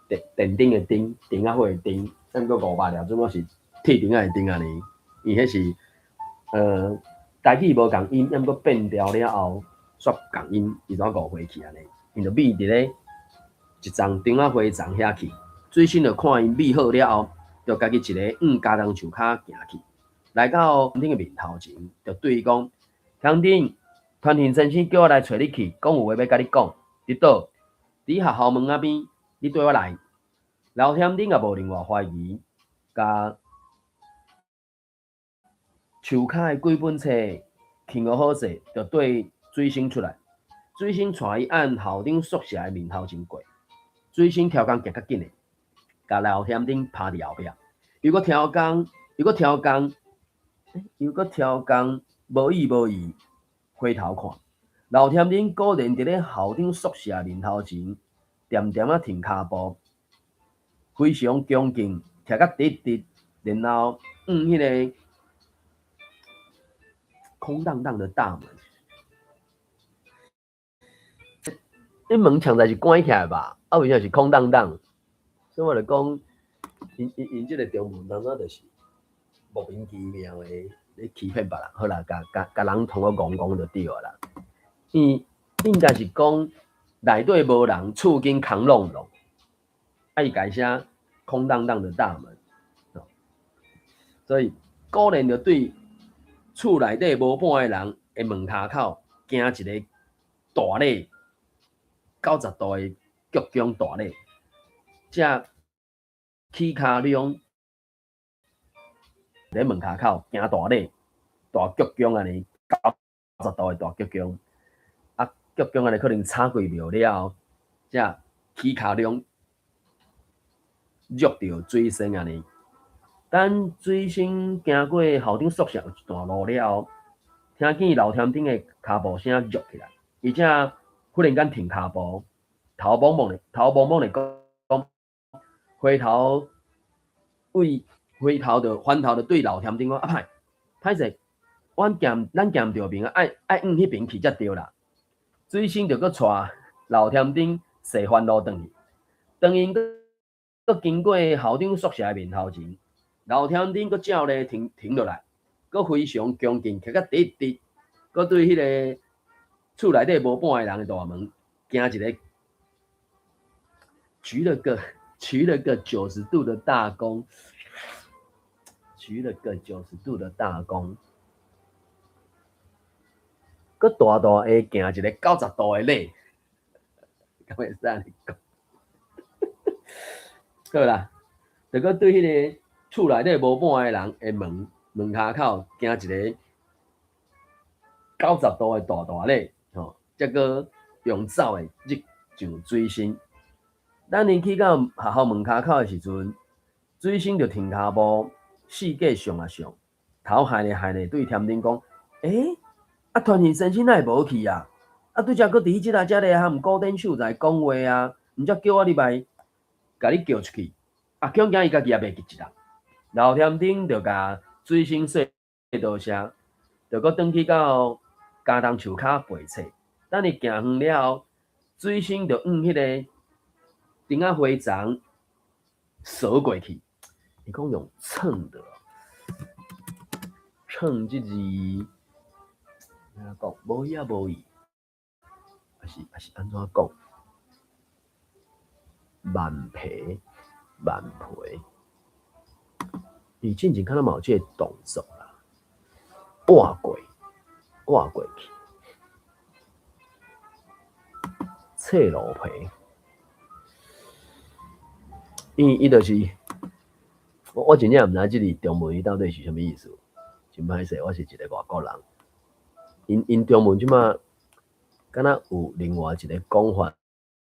电灯的灯，丁仔花的丁，咱个500了，准讲是铁丁仔的丁安尼，伊迄是台语无共音，抑过变调了后煞共音，伊怎误会去安尼？因就秘伫咧一丛丁仔花丛遐去，水星就看因秘好了后，就家己一个加藤树骹行去，来到乡顶的面头前，就对伊讲：乡顶，团体先生叫我来找你去，讲有话要甲你讲。伫倒？伫学校门仔边，你对我来。老乡顶也无另外怀疑，甲树骹的几本册摕好好势，就对水星出来。水星带伊按校长宿舍的面头前过，水星超工行较紧的，甲老乡顶趴伫后壁。又搁超工，无意回头看，老乡顶果然伫咧校长宿舍面头前，点点停骹步，非常恭敬，徛甲直直，然后迄个空荡荡的大门。那门墙在是关起来吧？为啥是空荡荡？所以我就讲，因这个中文当然就是莫名其妙的咧欺骗别人。好啦，甲人同我讲就对啦。应该是讲内底无人，厝间空隆隆，伊改写空荡荡的大门。所以果然就对厝内底无半个人的门骹口，惊一个大礼，90度的鞠躬大礼，这起骹量在门骹口行大礼，大鞠躬安尼，90度的大鞠躬，鞠躬安尼可能插几秒了后，这起骹量入到水星安尼。等水星经过校长宿舍一段路了后，听见老乡顶的脚步声入起来，而且忽然间停脚步，头摸摸的讲，回头就翻头就对老乡顶讲：歹势，咱行着边爱往迄边去才对啦。水星就搁带老乡顶坐翻路转去，当因搁经过校长宿舍的面头前。老乡顶，搁照咧停落来，搁非常恭敬，徛甲直直，搁对迄个厝内底无半个人的大门，行一个鞠了个90度的大躬，搁大大的行一个90度的礼，敢会使安尼讲？好啦，就搁对迄个。厝内底无半个人的门骹口行一个90度的大礼，再搁用走的入上水星。等伊去到学校门骹口的时阵，水星就停脚步，四界上啊上，头害咧对添丁讲：团员先生哪会无去啊？对遮搁伫即个和毋固定手在讲话啊，毋则叫我入来，甲你叫出去。恐惊伊家己也袂记一人。老乡顶就甲水星说多谢，就搁转去到加重树骹背册。等伊行远了后，水星就往迄个顶仔花丛扫过去。伊讲用蹭的，蹭即字，安怎讲？无意啊，无意，还是安怎讲？慢皮，伊进前看到某即个动作啦，挖过去，侧路皮，伊就是。我真正毋知即个中文伊到底是啥物意思，真歹势，我是一个外国人。因中文即马敢若有另外一个讲法，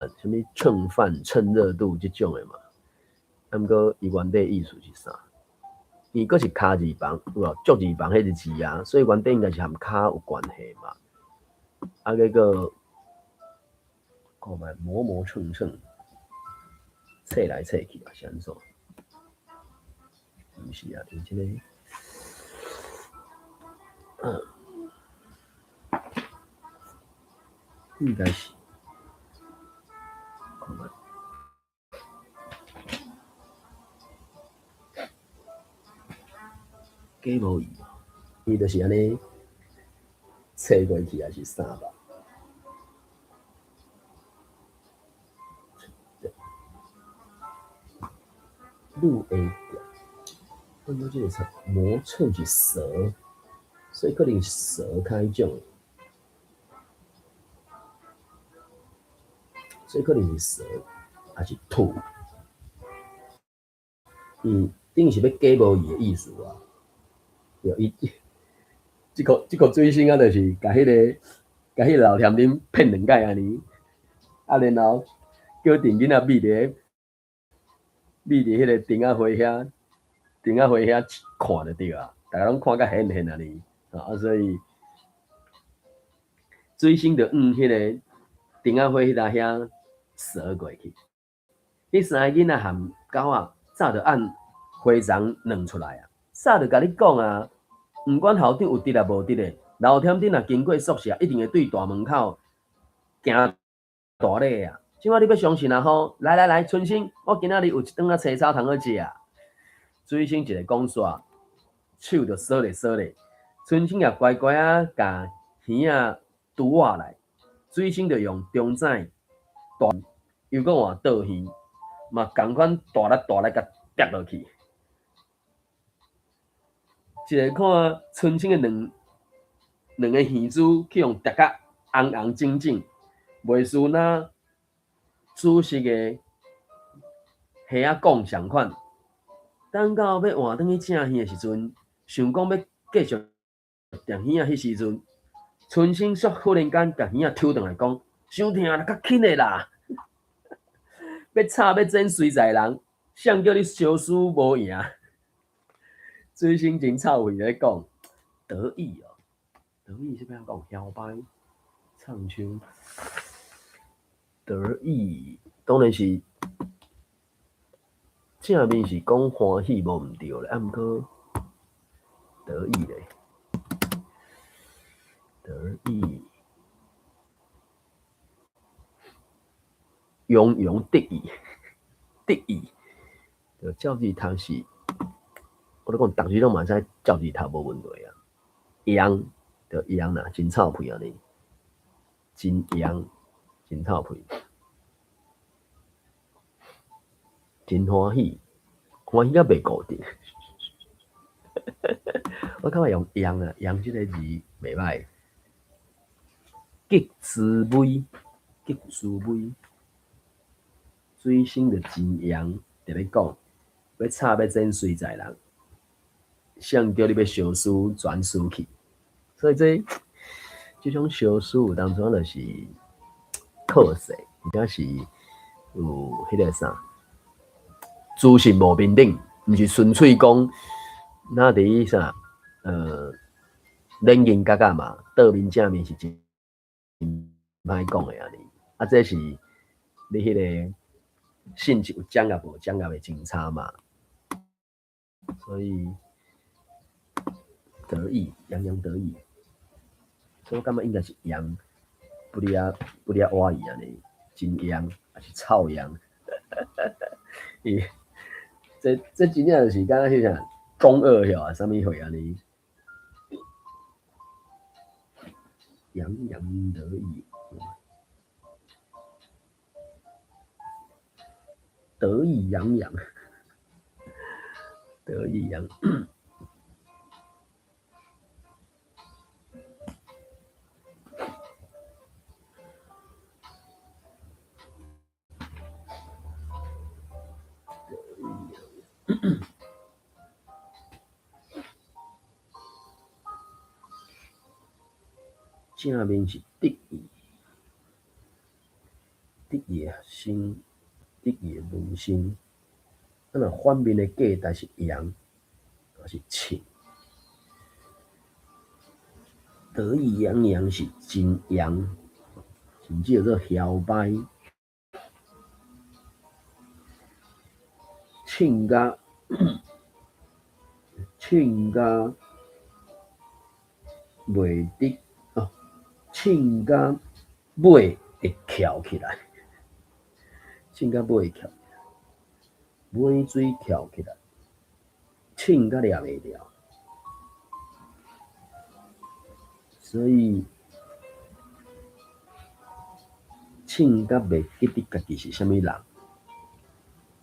啥物蹭饭、蹭热度即种诶嘛。啊，毋过伊原底意思是啥？伊佫是卡字旁，有无？足字旁迄个字啊，所以原底应该是含卡有关系嘛。啊，迄个看卖磨磨蹭蹭，扯来扯去啊，是安怎？毋是啊，就是即个，应该是，看卖，假无伊，伊就是安尼扯过去，还是啥吧？路 A 调，看到即个词磨蹭是蛇，所以可能蛇较迄种。所以可能是蛇，还是兔？等是要假无伊的意思啊。对，即个水星啊，就是甲迄个老甜丁骗2摆安尼，啊，然后叫电囡仔秘伫迄个顶仔花遐看就对啊，大家拢看甲现安尼啊，所以水星就往迄个顶仔花迄搭遐蛇过去。迄3个囡仔含狗仔早就按花丛软出来啊！早就甲你讲啊，毋管校长有得啊无得诶，老天顶若经过宿舍，一定会对大门口行大礼啊！即摆你要相信啊吼！来，春生，我今仔日有一顿青草通好食啊！水星一个讲煞，手就扫咧，春生也乖乖啊，甲耳仔拄下来，水星就用中指大，又搁换倒耳。嘛，共款大力甲跌落去。一个看春生的两个耳珠去用跌甲红整，袂输那主席的虾仔讲相款。等到要换转去正耳的时阵，想讲要继续定耳仔迄时阵，春生煞忽然间甲耳仔抽转来讲，伤疼啦，较轻的啦。要吵要整随在人，谁叫你小输无赢？水星真臭味咧讲，得意哦，得意是要讲摇摆唱秋，得意当然是正面是讲欢喜无毋对咧，啊毋过得意咧，得意洋得意，就照字读是。我咧讲，逐字拢嘛知照字读无问题啊。洋就洋啦，真臭屁安尼，真洋，真臭屁，真欢喜，欢喜甲袂固定。我感觉用洋啊，洋即个字袂歹。极滋味，水星就真洋，就咧讲，要吵要整随在人。谁叫你要相思转输去？所以这种相思有当中就是靠势，而且是有迄个啥，自信无面顶，毋是纯粹讲那伫啥冷言角嘛，倒面正面是真歹讲的安尼。啊，这是你迄个性质有掌握无掌握的真差嘛，所以。得意，洋洋得意。所以我感觉应该是羊，不哩蛙伊安尼，真羊还是臭羊？伊这真正就是敢若迄啥中二晓啊，啥物会安尼？洋洋得意，得意洋洋，得意洋。正面是得意，得意的心，得意的文心。啊，若反面的价值是扬，还是庆？得意洋洋是真扬，甚至叫做摇摆。庆甲袂得哦，庆甲尾会翘起来，庆甲尾翘，尾水翘起来，庆甲抓袂牢，所以庆甲袂记得家己是啥物人，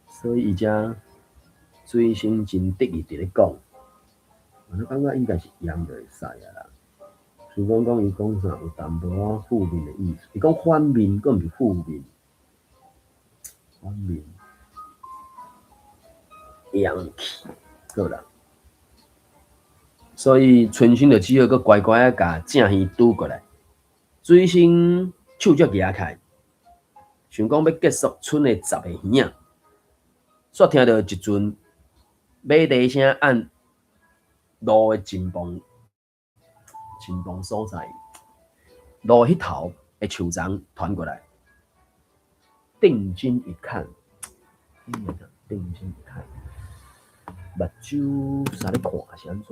所以伊只水星真得意伫咧讲，我感觉应该是扬就会使啊啦。除非讲伊讲啥有淡薄仔负面的意思，伊讲反面，佫毋是负面，反面扬气个人，所以春生就只好佫乖乖啊，甲正鱼拄过来。水星手脚举开，想讲要结束春的10个鱼仔，煞听到一阵马蹄声按路的前方所在，路迄头的树丛传过来。定睛一看，定睛一看，目睭啥咧看是安怎？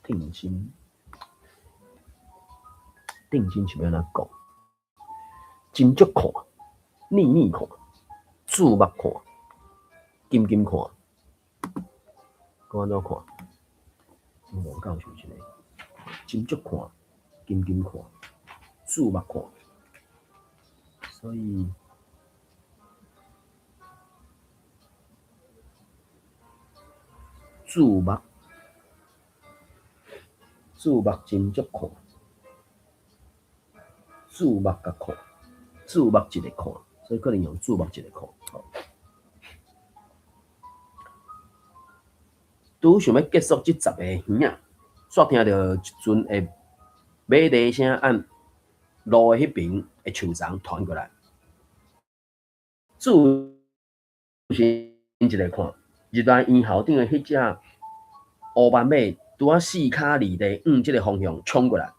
定睛是要安怎讲？真足看，腻腻看，注目看，金金看，讲安怎看？我忘教是一个，真足看，金金看，注目看，所以注目真足看，注目甲看，注目一个看，所以可能用注目一个看。拄想要结束这10个鱼仔，煞听到一阵的马蹄声按路的迄边的树丛传过来，注心一个看，日来院后顶的迄只乌斑马，拄啊4脚离地往这个方向冲过来，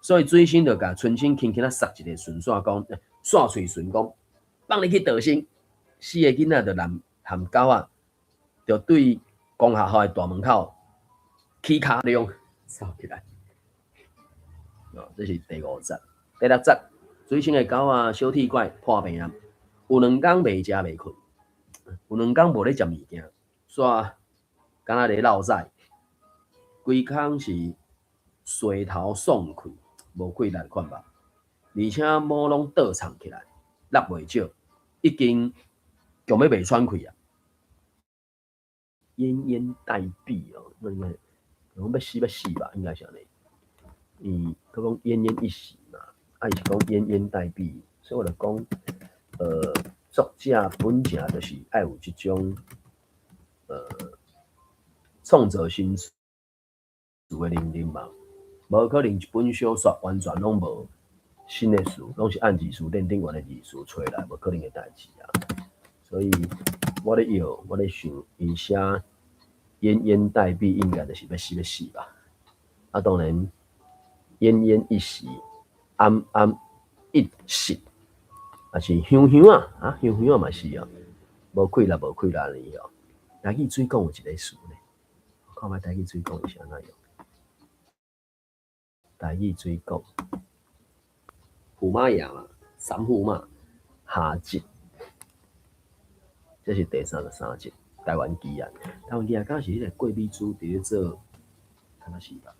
所以水星就甲春生轻轻啊撒一个顺线讲，线碎顺讲，放你去倒身，4个囡仔就含狗仔，就对公学校的大门口起脚量走起来。这是第5节。第6节，水星的狗仔小铁怪破病啊，有2天袂食袂困，有2天无咧食物件，煞敢若咧落屎，规空是垂头爽气，无气力款吧，而且毛拢倒藏起来，力袂少，已经强要袂喘气啊。奄奄待毙哦，那应该要死吧，应该是安尼。佢讲奄奄一息嘛，伊是讲奄奄待毙，所以我就讲，作者本正就是爱有这种创造新词的能力嘛，无可能一本小说完全拢无新的词，拢是按字词练顶完的字词找来，无可能的代志啊。所以我咧想，伊写奄奄待毙，应该就是要死吧。啊，当然奄奄一息，安安一息，也是香香啊，香香嘛是啊，无气力呢哦。台语水讲有一个词呢，看卖台语水讲是安怎用？台语水讲，虎妈牙嘛，三虎嘛，下集，这是第33集。台湾基啊，台湾基啊，敢是迄个桂米猪伫咧做，敢若是吧？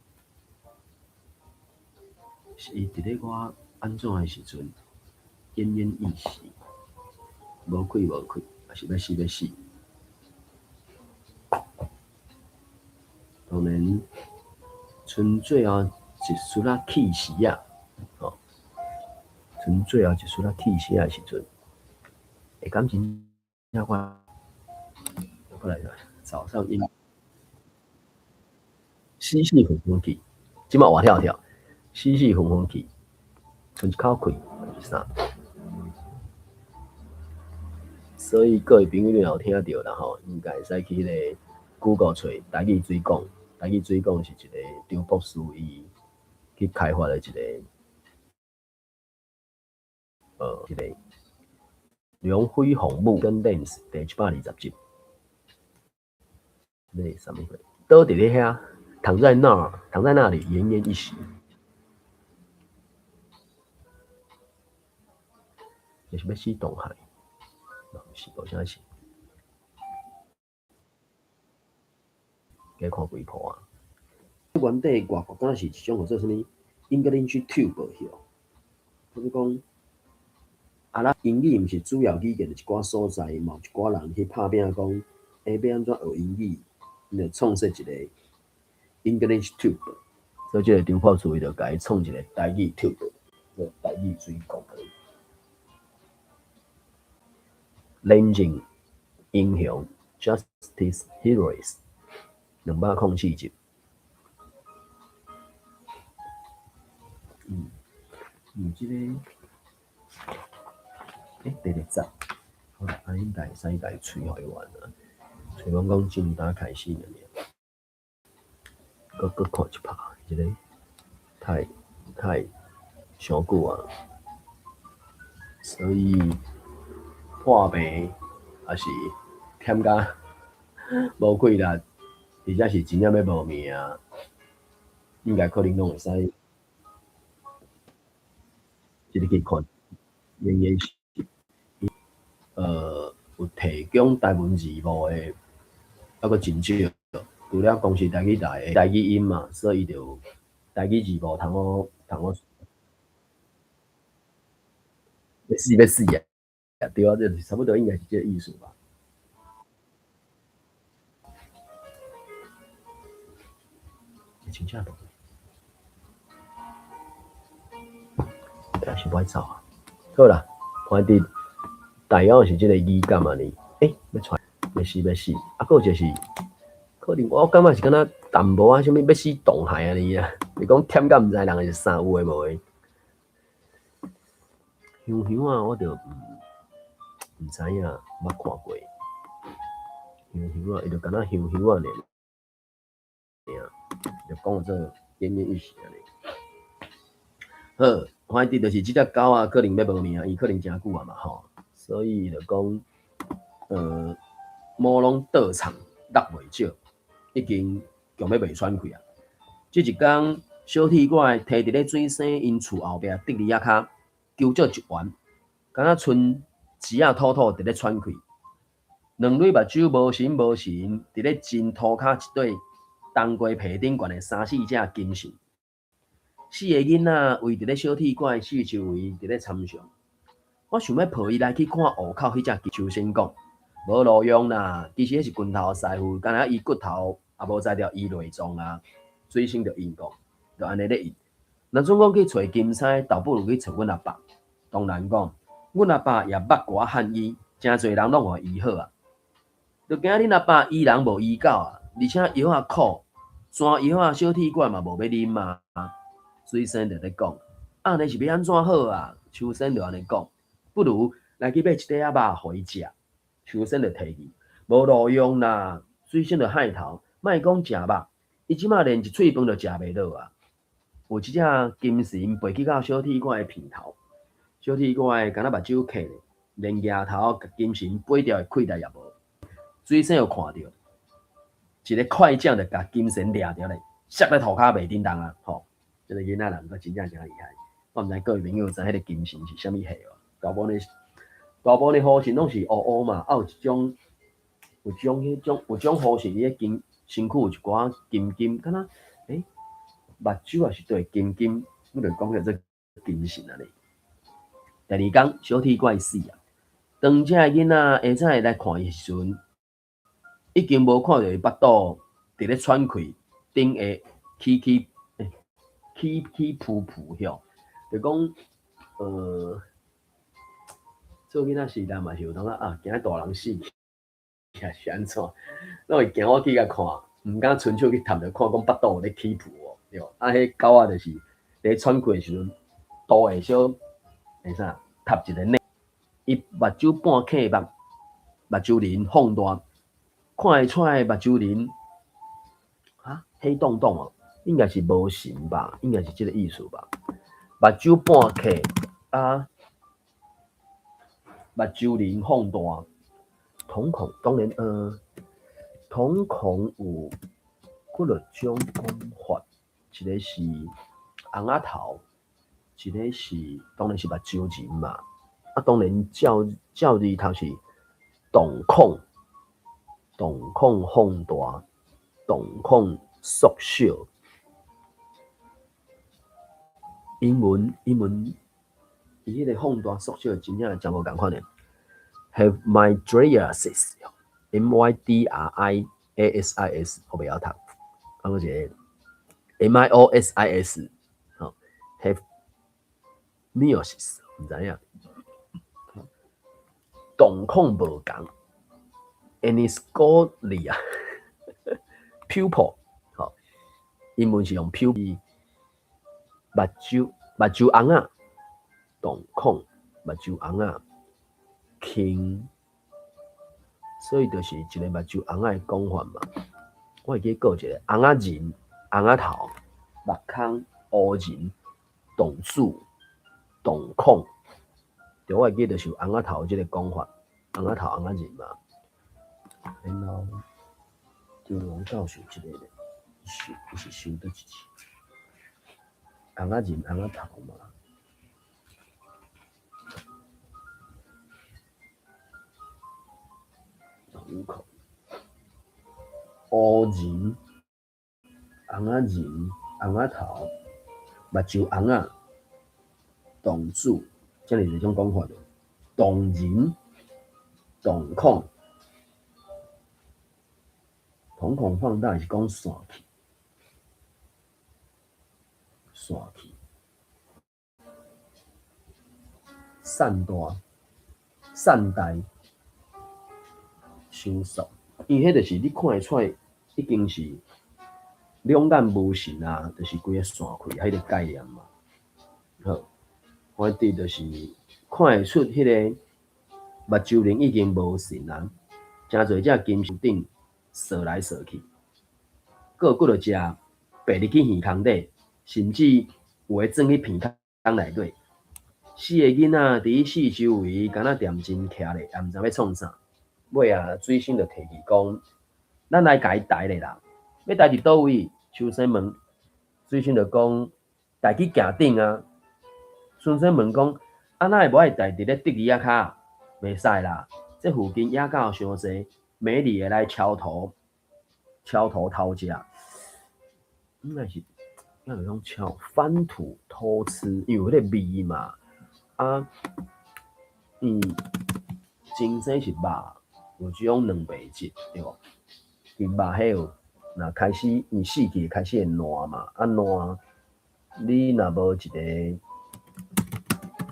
是伊伫咧我安怎的时阵，奄奄一息，无气无气，还是要死要死。当然，剩最后一丝仔气息啊，吼，剩最后一丝仔气息的时阵，会感情正我。过来早上阴，死死混混气，即马活跳跳，死死混混气，剩一口气是啥？所以各位朋友你有听到啦吼，应该会使去迄个 Google 找台语水讲，台语水讲是一个张博士伊去开发的一个一个梁辉红木跟 Lens 第120集。那什么鬼？都伫咧遐，躺在那儿，躺在那里，奄奄一息。就是要死东海，是无啥是？加看几部啊？原底外国敢是一种叫做什么 English Tube 迄哦，就是讲啊，咱英语毋是主要语言的一寡所在，嘛有一寡人去拍拼讲，要安怎学英语？就创设一个 English Tube， 所以这个张博士伊就甲伊创一个台语 Tube， 叫台语水讲可以。冷静英雄 Justice Heroes 204集。这个第2集，好啦，应该会使甲伊吹互伊完啦。吹讲正打开始了呢，搁看一拍，这个太伤久啊，所以破病也是添加无气力，而且是真正要无命，应该可能拢会使一日去看演演戏，有提供台文字幕的，还佫真少。除了公司台语台的台语音嘛，所以就台语字幕通我要死啊！对啊，这差不多应该是这个意思吧。真正无，但是不爱走啊。好啦，反正大约是这个语感嘛呢。要出来，要死，啊，佫就是可能我感觉是敢若淡薄啊，啥物要死动海安尼啊。你讲忝甲毋知人是啥有诶无诶。香香啊，我就毋知影，捌看过。香香啊，伊就敢若香香啊呢，就讲做奄奄一息安尼。好，反正就是即只狗啊，可能要无命，伊可能真久啊嘛吼，所以就讲，毛拢倒场落袂少，已经强要袂喘气啊。即一天，小铁拐摕伫咧水生因厝后壁竹篱仔骹求救一员，敢若剩舌仔吐吐伫咧喘气，两蕊目睭无神无神，伫咧真涂骹一对冬瓜皮顶悬的3、4只金线。4个囡仔围伫咧小铁拐四周围伫咧参详。我想要抱伊来去看湖口迄只求生讲，无路用啦。其实迄是拳头师傅，敢若伊骨头也无才调伊内脏啊，水性着因讲，就安尼咧因。若总讲去找金钗，倒不如去找阮阿爸。当然讲，阮阿爸也捌过汉医，真侪人拢互医好啊。就惊恁阿爸医人无医狗啊，而且药啊苦，山药啊小铁管嘛无要啉啊。水生就咧讲，安尼是要安怎好啊？秋生就安尼讲，不如来去买一块仔肉互伊食。秋生就提议，无路用啦。水生就害头，莫讲食肉，伊即马连一喙饭就食袂落啊。有一只金神飞去到小铁管的片头，小铁管敢若目睭渴咧，连额头甲金神飞掉的气力也无。水生有看到，一个快匠就甲金绳掠着咧，摔咧涂骹袂叮当啊！吼，这个囡仔人个真正真厉害。我毋知各位朋友知迄个金绳是啥物货哦？大部分的护身拢是乌乌嘛，啊有一种护身，伊个金身躯有一寡金金，敢若目睭也是对金金，我就讲叫做金绳啊咧。第二天小铁怪死啊！当这个囡仔下早来看伊时阵，已经无看到伊腹肚伫咧喘气，顶下起噗噗吼，就讲做囡仔时代嘛是有当啊，惊大人死去是安怎？咱会惊我去甲看，毋敢伸手去探着看，讲腹肚有咧起噗哦，对。啊，迄狗仔就是咧喘气的时阵，肚会小啥，插一个内，伊目睭半闭目，目睭鳞放大，看会出来目睭鳞啊黑洞洞哦，应该是无神吧，应该是这个意思吧。目睭半闭啊，目睭鳞放大。瞳孔当然，瞳孔有几落种讲法，一个是红仔头，一个是当然是目睭前嘛。啊，当然照字头是瞳孔放大，瞳孔缩小。英文伊迄个放大缩小真正真无共款的。Have mydriasis, mydriasis， 后边要读，啊，我一个 miosis， 好 ，have meiosis， 唔知影，瞳孔无共 ，aniscolia pupil， 好，英文是用 pupil， 目睭红啊，瞳孔目睭红啊。轻，所以就是一个目睭红仔的讲法嘛。我会记过一个红仔人、红仔头、目孔、乌人、瞳子、瞳孔，就我会记就是红仔头这个讲法，红仔头、红仔人嘛。然后就龙教授这个是修得一次，红仔人、红仔头嘛。乌人、红仔人、红仔头、目睭红仔、瞳子，这是一种讲法的。瞳人、瞳孔，瞳孔放大是讲散去，散大、散大、收缩。伊迄就是你看会出来，已经是两眼无神啊，就是规个散开，迄个概念嘛。好，反正就是看会出迄个目睭鳞已经无神啊，真侪只金属顶扫来扫去，个有骨着食，爬入去耳孔底，甚至有诶钻去鼻孔内底。四个囡仔伫四周围，敢若点真徛咧，也毋知要创啥。尾啊，水生就提起讲，咱来甲伊抬咧啦。要抬伫倒位？秋生问，水生就讲，抬去镜顶啊。孙生问讲，啊哪会无爱抬伫咧竹椅仔骹？袂使啦，这附近野狗伤济，美丽的来敲头偷食。应该是要有种敲翻土偷吃，因为迄个味嘛。啊，真生是肉，有这种两白质，对无？其肉迄有，若开始伊死去开始会烂嘛，啊烂，你若无一个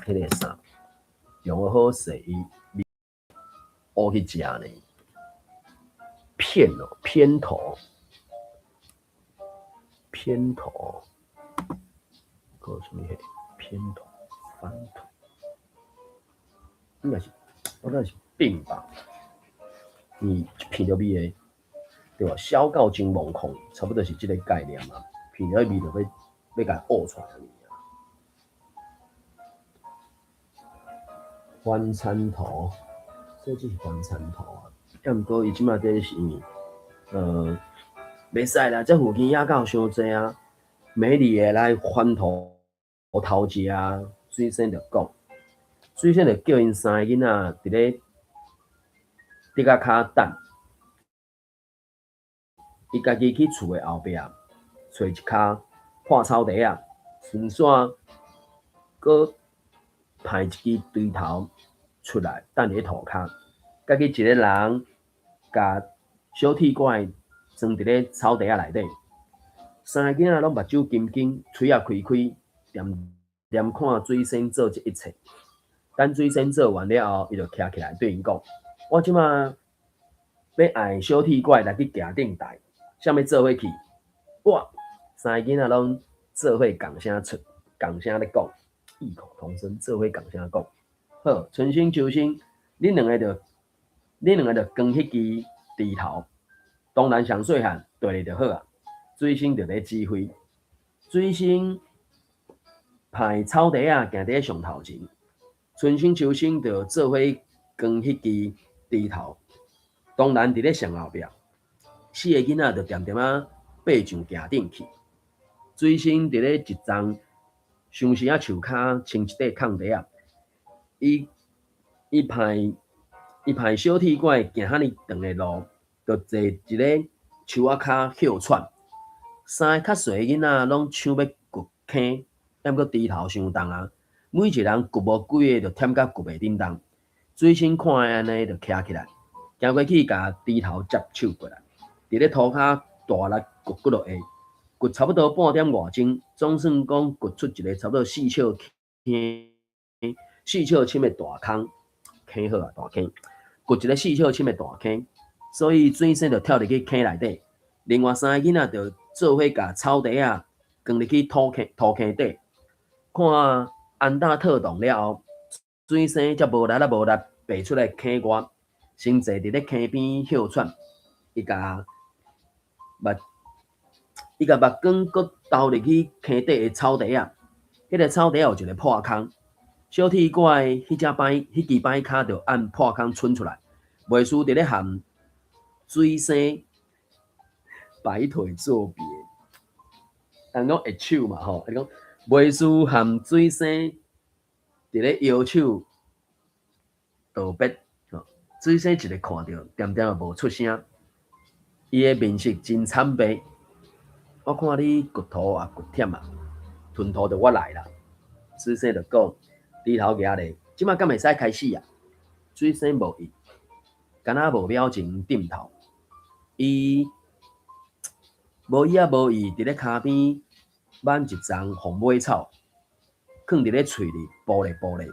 迄个啥，用好势伊乌去食呢，偏头，个什么偏头翻土，应该是病吧？你一片着味的，对吧？消告精蒙控，差不多是这个概念嘛。片着味就要甲呕出来尔。翻餐头，这就是翻餐头啊！毋过伊即马这是袂使啦，这附近野狗伤济啊，美丽的来翻土偷食啊，水仙就讲，水仙就叫因三个囡仔伫咧竹仔骹等，伊家己去厝的后壁找一骹破草地啊，顺线搁派一支锥头出来，等伫土骹，家己一个人甲小铁管装伫咧草地仔内底。三个囡仔拢目睭金金，嘴也开开，念念看水仙做这一切。等水仙做完了后，伊就徛起来对因讲：“我即马要爱小铁拐来去埕顶台，啥物做伙去？”哇！三个囡仔拢做伙共声出，共声咧讲，异口同声，做伙共声讲。好，春生秋生，恁两个就扛迄支猪头，当然上细汉带咧就好啊。水生就咧指挥，水生派草地啊行伫上头前，春生秋生就做伙扛迄支猪头，当然伫咧上后壁。四个囡仔就点点啊爬上埕顶去。水生伫咧一丛相时啊树骹穿一块空地啊，伊派小铁拐行遐尼长的路，就坐一个树仔骹休喘。三个较细的囡仔拢抢要掘坑，抑过猪头伤重啊，每一人掘无几个，就忝甲掘袂叮当。水生看安尼，就徛起来，行过去甲猪头接手过来，伫咧涂骹大力掘落下，掘差不多半点外钟，总算讲掘出一个差不多4尺深的大坑，坑好啊，大坑，掘一个4尺深的大坑，所以水生就跳入去坑内底，另外三个囡仔就做伙甲草地啊放入去土坑底，看安打特动了后，水生才无力爬出来坑外，先坐伫咧坑边休喘。伊甲目光搁投入去坑底的草地啊，迄个草地有一个破坑，小铁拐迄支摆骹就按破坑伸出来，袂输伫咧含水生摆腿作别。人讲会手嘛吼，伊讲袂输含水生伫咧摇手道别。水生一个看着，点点也无出声，伊的面色真惨白。我看你掘土也掘忝啊，吞土就我来啦。水生就讲，猪头爷咧，即马敢会使开始啊？水生无应，敢若无表情点头。伊无意啊无意，伫咧骹边挽一丛红尾草，囥伫咧喙里，剥咧，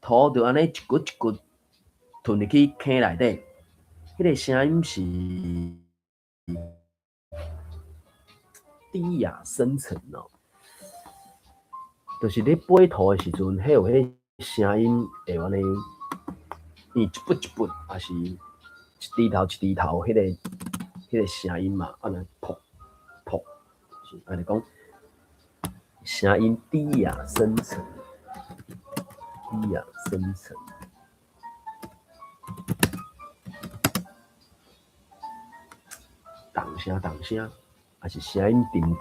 土就安尼一骨一骨吞入去坑内底。迄个声音是低哑深沉哦，就是咧掰土的时阵，迄有迄声音会安尼，伊一步一步，还是一低头，迄个声音嘛，安尼噗噗，是安尼讲，声音低哑深沉，动声，还是声音沉沉，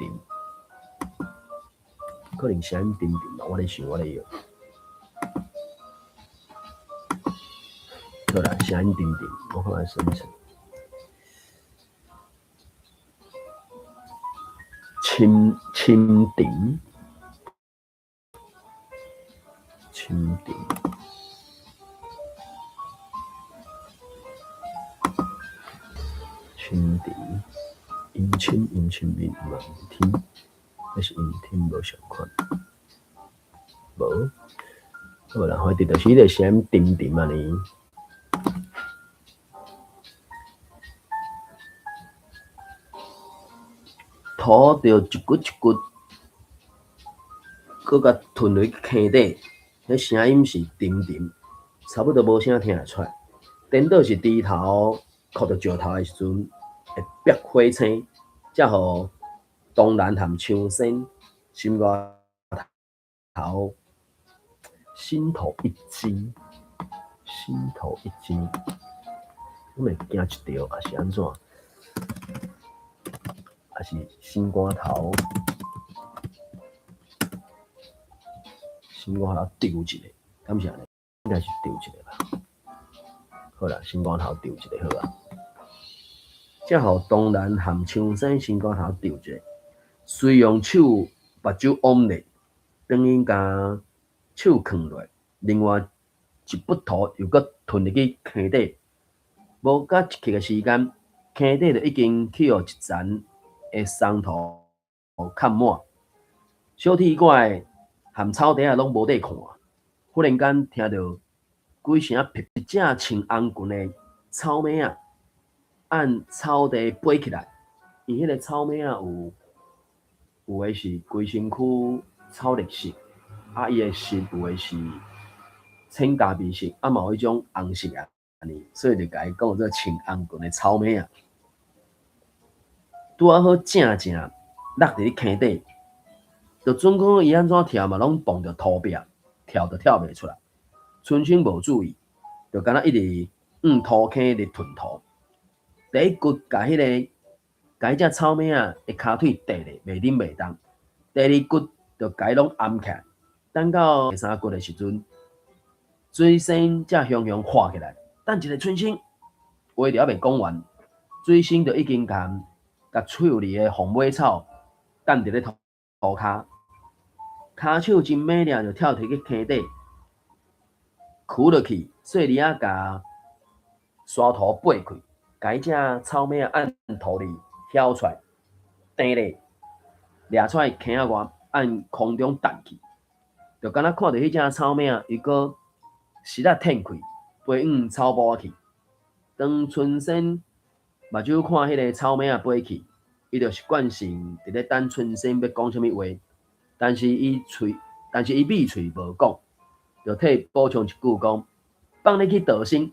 可能声音沉沉吧。我咧想，我咧用。好啦，声音沉沉，我看下深沉。深沉，阴深面嘛，天，还是阴天无相款，无。好啦，反正就是迄个声音沉安尼。土就一骨一骨，搁甲吞入去坑底，迄声音是沉，差不多无啥听得出来。颠倒是猪头哭到石头的时阵，会憋火青，才互东兰含枪声心外头心头一惊。我会惊一条，还是安怎？还是心肝头？心肝头丢一个，感谢呢，应该是丢一个吧。好啦，心肝头丢一个好啊。才互东南含枪生心肝头丢一个，随用手目睭往内，等于甲手放落，另外一笔图又搁吞入去坑底，无甲一刻的时间，坑底就已经去互一层的松土盖满。小铁拐含草地啊，拢无地看。忽然间听到几声噼一只穿红裙的草蜢仔按草地飞起来，伊迄个草蜢仔有诶是规身躯草绿色，啊伊诶色有诶是浅咖啡色，啊嘛有迄种红色啊，安尼，所以就甲伊讲做穿红裙的草蜢仔。拄啊好正正落伫咧坑底。就准讲伊安怎跳嘛，拢碰着土壁，跳都跳袂出来。春生无注意，就敢若一直土坑咧吞土。第一骨甲迄只草蜢仔的骹腿跌咧，袂顶袂动。第二骨就甲伊拢按起来。等到第三骨的时阵，水声才雄雄化起来。等一个春生，话就还袂讲完，水声就已经甲喙里的红尾草干伫咧土骹。骹手真美丽，就跳摕去坑底，跍落去，细粒仔甲沙土爬开，甲迄只草蜢仔按土里挑出来，弹咧，掠出来坑仔外，按空中弹去，就敢若看到迄只草蜢仔，伊个实啊挺开，飞往草埔去。当春生目睭看迄个草蜢仔飞去，伊就习惯性伫咧等春生要讲啥物话。但是伊闭嘴无讲，就替补充一句讲：放你去倒身。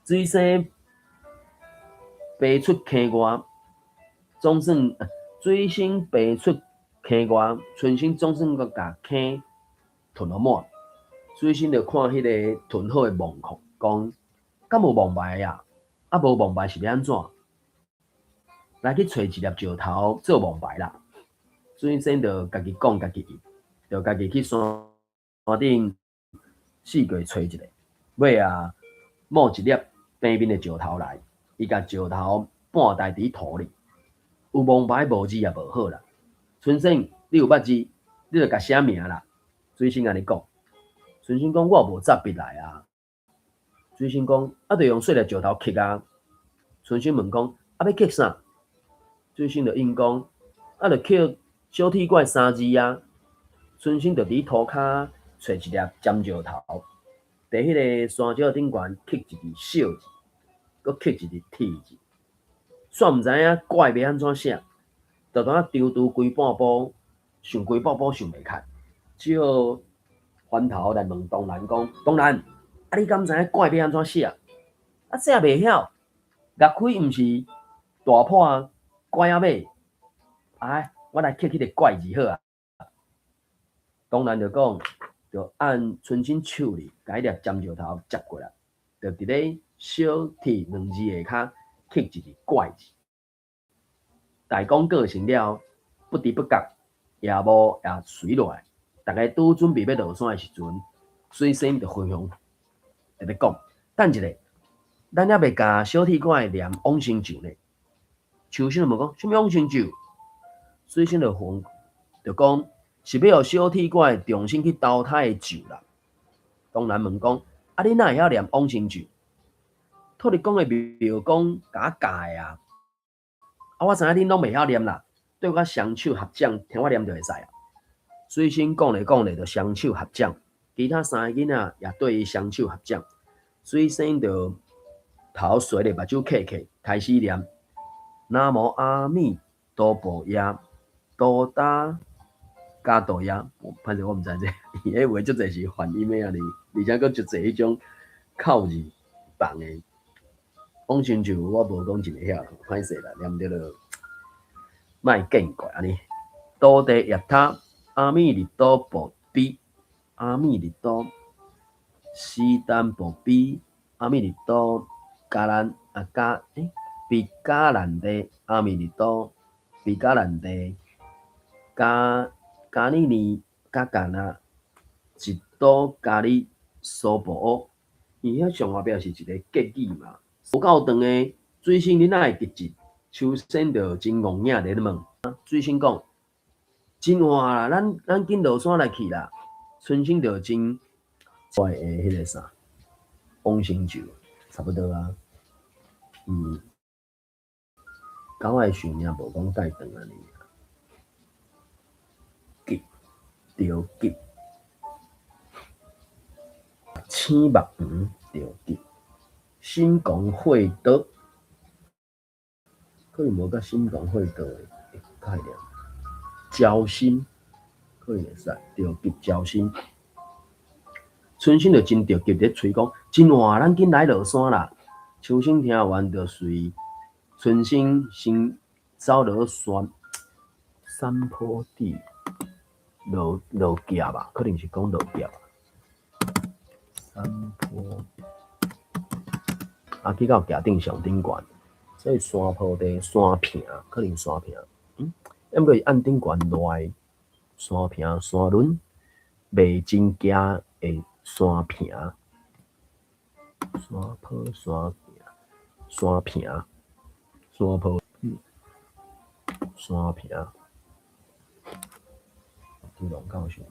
水生爬出坑外，总算水生爬出坑外，春生总算阁甲坑吞好满。水生就看迄个吞好的墓窟，讲：敢无墓牌啊？啊无墓牌是要安怎？来去找一粒石头做墓牌啦。水生就家己讲家己应，就家己去山顶四界找一个，尾啊摸一粒平面的石头来，伊甲石头半戴伫土里，有蒙牌无字也无好啦。春生，你有捌字，你就甲写名啦。水生安尼讲，春生讲我无执笔来啊。水生讲啊，着用细粒石头刻啊。春生问讲啊，要刻啥？水生就应讲啊，着刻小铁拐3字啊，春生就伫土骹找一粒尖石头，伫迄个山石顶悬刻一字小字，搁刻一字铁字。煞毋知影拐要安怎写，就当丢规半步，想规半步想袂开，只好翻头来问东南讲：东南，啊你敢知影拐要安怎写？啊写袂晓，乐开毋是大破啊，拐仔尾，哎。我来刻迄个怪字好啊！当然就讲，就按春生手里，甲迄粒尖石头接过来，就伫咧小铁2字下骹刻一字怪字。大功告成了，不知不觉夜幕也随落来，大家拄准备要落山的时阵，水生就分享在咧讲，等一下，咱还未甲小铁拐念往生咒呢。树生就问讲，什么往生咒？水生就讲，是要互小铁拐重新去投胎的咒啦。当然问讲，啊你哪会晓念往生咒？托你讲的庙公甲教的啊。啊我知影恁拢袂晓念啦，对我双手合掌，听我念就会使啊。水生讲咧就双手合掌，其他3个囡仔也对伊双手合掌。水生就头垂咧，目睭刻，开始念：南无阿弥陀佛耶。多打加多呀，反正我毋知这，伊迄话足侪是梵音的啊，而且佫足侪迄种口字放的。往生咒我无讲真会晓，歹势啦，念着了，莫见怪安尼。多地耶他阿弥利多波比，阿弥利多西丹波比，阿弥利多加兰啊加比加兰的阿米利多，比加兰的加尼尼加加纳，一刀加里苏博乌。伊遐上外表是一个结语嘛，无够长的水星你哪会结集？秋生着真戆影在咧问，水星讲真晚啦，咱紧落山来去啦。春生着真坏的迄个啥，往生咒差不多啊。狗仔寿命无讲介长安尼。急着急，青目鱼着急，心狂会倒，可能无甲心狂会倒的概念。焦心可能会使着急焦心。春生就真着急咧催讲，真晚咱紧来落山啦。秋生听完就随春生先走落山坡地落夹吧，可能是讲落夹。山坡去到夹顶上顶悬，所以山坡地山坪可能山坪。毋过是按顶悬落来山坪山轮袂真夹的山坪，山坡山坪山坡山坪，这龙高想。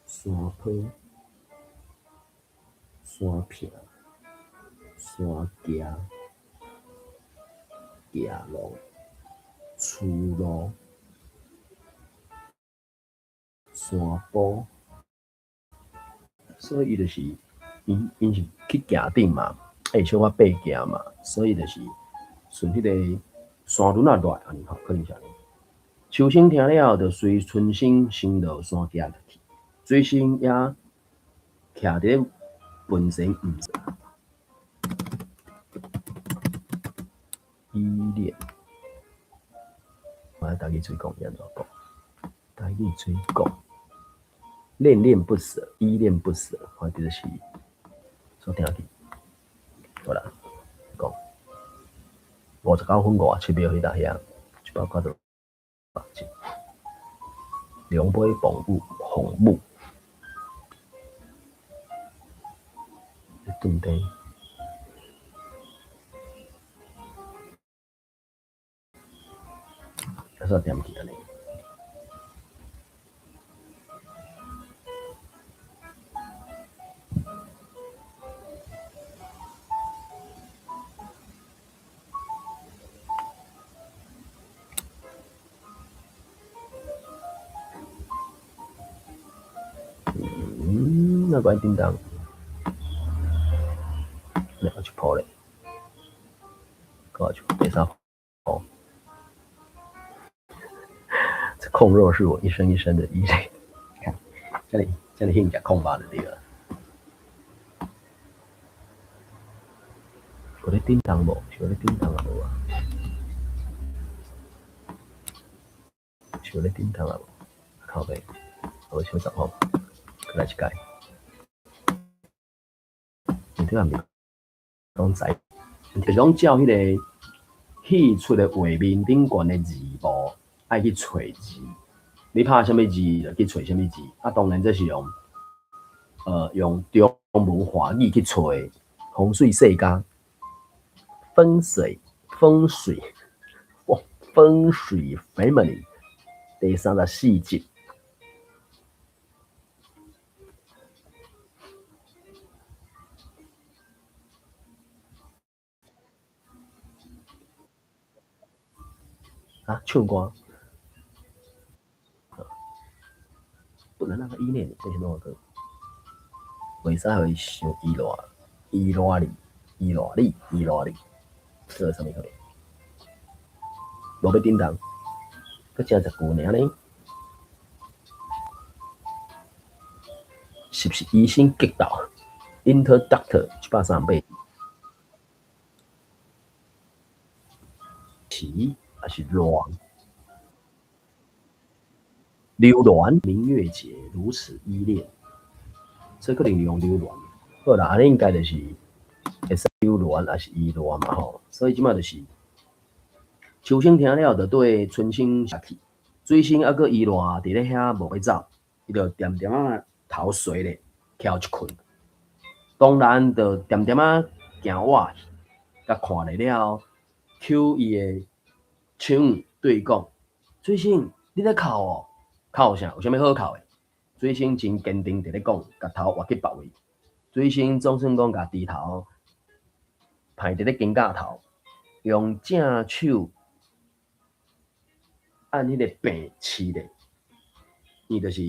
山坡、山坪、山夹、夹路、出路、山坡，所以伊就是因是去夹顶嘛，会小可爬夹嘛，所以就是顺迄个山轮啊落安尼吼，可能是安尼。秋生听了后，就随春生先落山夹落去。水星也徛伫本身毋是依恋，我来台语嘴讲安怎讲？台语嘴讲，恋恋不舍，依恋不舍，我就是所听去。好啦，讲59分57秒迄搭遐，1包括到两杯红母。顿地，还是点去安尼。那关叮当，那要去跑嘞，搞去第三跑。这控肉是我一生一生的依赖。看，这里兴讲控吧的对了。我咧叮当无，是我咧叮当啊无啊？是我咧叮当啊无？靠背，我小10号，来一届。你这样面讲知，就讲照迄个戏出的画面顶悬的字幕，爱去找字。你拍什么字就去找什么字。当然这是用中文华语去找风水世家、风水 family 第34集。唱歌，不能让他依恋你，这是哪个歌？为啥会想依赖你？这是什么可能？无要叮当，佮正10句尔呢？是不是疑心激到 ？Inter Doctor 138。啼还是乱？流鸾明月节，如此依恋。这可能是用流鸾。好啦，安尼应该就是会使流鸾还是依恋嘛吼。所以即马就是秋声听了，就对春生下去。水星还佫依恋伫咧遐无要走，伊就点点啊头垂咧，翘一困。当然就点点啊行活去，甲看咧了，抽伊的手对讲：水星，你咧哭哦？哭啥？有啥物好哭的？水星真坚定伫咧讲，甲头划去别位。水星总算讲甲低头，排伫咧肩胛头，用正手按迄个柄刺咧，伊就是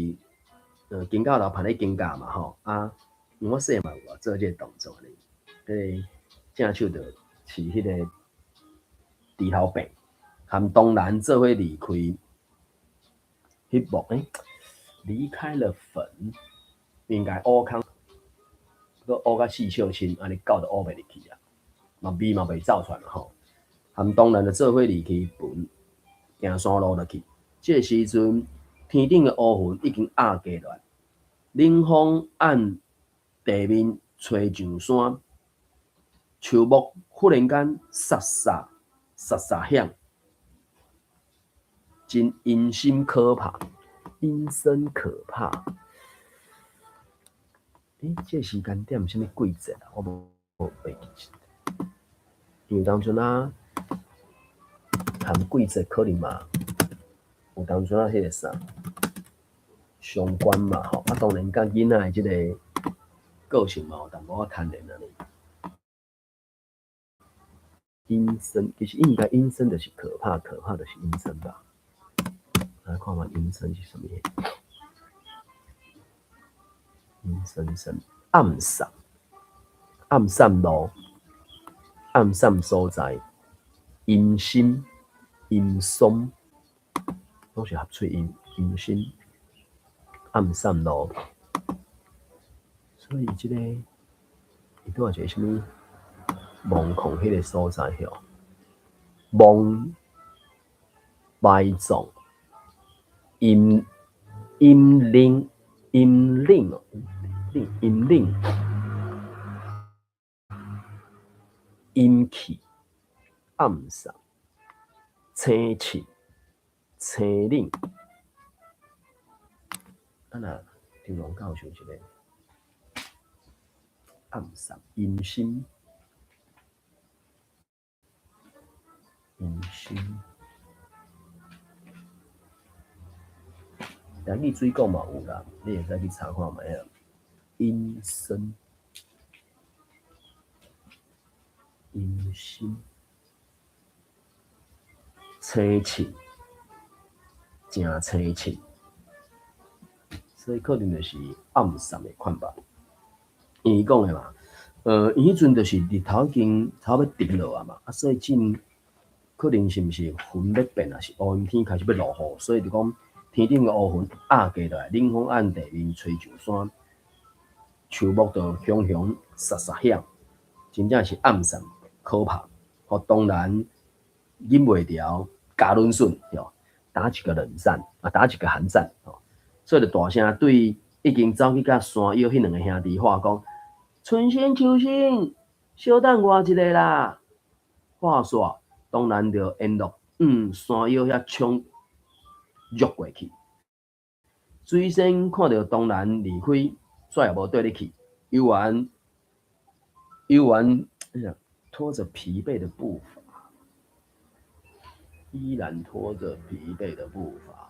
肩胛头排咧肩胛嘛吼啊。我细嘛有做即个动作咧，迄个正手就刺迄个低头柄，含东南做伙离开迄幕离开了坟，应该乌空，佮乌甲四笑亲，安尼搞就乌袂入去啊，嘛味嘛袂走出来嘛吼。含东南就做伙离开坟，行山路落去。这个时阵，天顶的乌云已经压低落来，冷风按地面吹上山，树木忽然间沙沙沙沙响，真阴森可怕，阴森可怕。这时间点什么季节啊？我无袂记。因为当初啊，含季节可能嘛，有当初迄个啥相关嘛吼。啊，当然甲囡仔的即个个性嘛有淡薄仔牵连安尼。阴森其实应该阴森就是可怕，可怕就是阴森吧。来看看阴森是什么？阴森森暗散，暗散路，暗散所在，阴森、阴松，拢是合喙音。阴森、暗散路，所以即个伊拄仔一个什么梦空迄个所在吼，梦埋葬。阴冷，阴冷哦，阴冷，阴气，暗散，青气，青冷。啊那张龙教授一个暗散，阴森，阴森。台语水讲嘛有啦，你会使去查看觅啊。阴森，阴森，青青，真青青，所以可能就是暗散的款吧。因伊讲的嘛，伊迄阵就是日头已经差不多沉落啊嘛，啊，所以真可能是毋是云要变啊，是乌阴天开始要落雨，所以就讲。天顶的乌云压低落来，冷风按地面吹上山，树木就响响沙沙响，真正是暗散可怕。互当然忍袂住，加润顺哟，打一个冷战啊，打一个寒战哦，所以就大声对已经走去甲山腰迄两个兄弟话讲：春生秋生，小等我一个啦！话煞当然就沿路山腰遐冲。绕过去，水仙看到东南离开，煞也无缀入去，悠然拖着疲惫的步伐，依然拖着疲惫的步伐，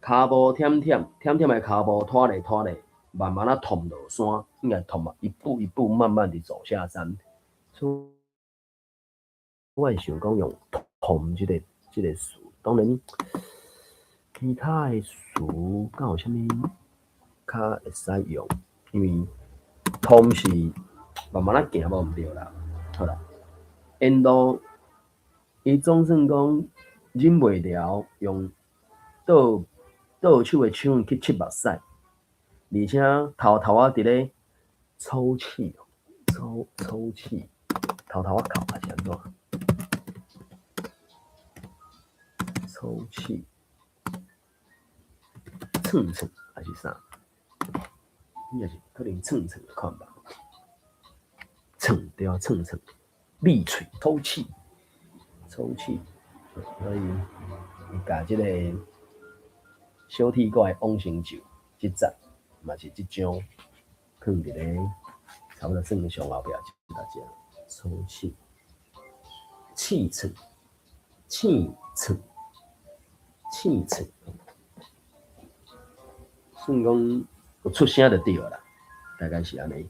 骹步忝的骹步拖咧，慢慢啊通落山，应该通嘛，一步一步慢慢地走下山。我是想讲用通即个词，当然其他的词敢有啥物较会使用？因为通是慢慢啊行无毋对啦。好啦，沿路伊总算讲忍袂了，用倒手的枪去拭目屎，而且偷偷啊伫咧抽气，抽气。头头啊考还是安怎？抽气，蹭蹭还是啥？应该是可能蹭蹭的看吧。蹭对啊，蹭蹭，利嘴透气，抽气，所以甲即个小铁锅的往生咒即集，嘛是即张放伫咧差不多正上后壁一大只抽气，气蹭，气蹭，气蹭，算讲有出声就对啦，大概是安尼。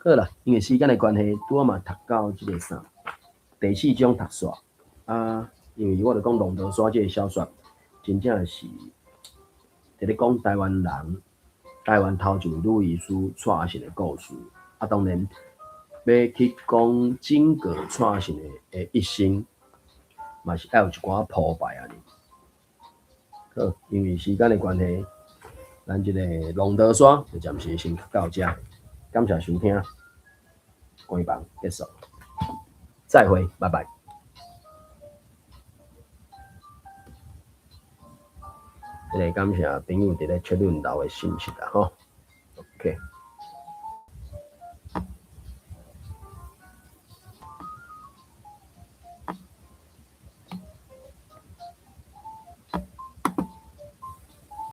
好啦，因为时间的关系，拄仔嘛读到即个啥第4章读煞啊，因为我著讲龙德山即个小说，真正是伫咧讲台湾人、台湾头一位女医师蔡阿信的故事。啊，当然要去讲整个蔡阿信的一生，嘛是要有一寡铺排安尼。好，因为时间的关系，咱即个龙德山就暂时先到这，感谢收听，关房结束，再会，拜拜。感谢朋友伫咧确认到的信息啦，吼 ，OK。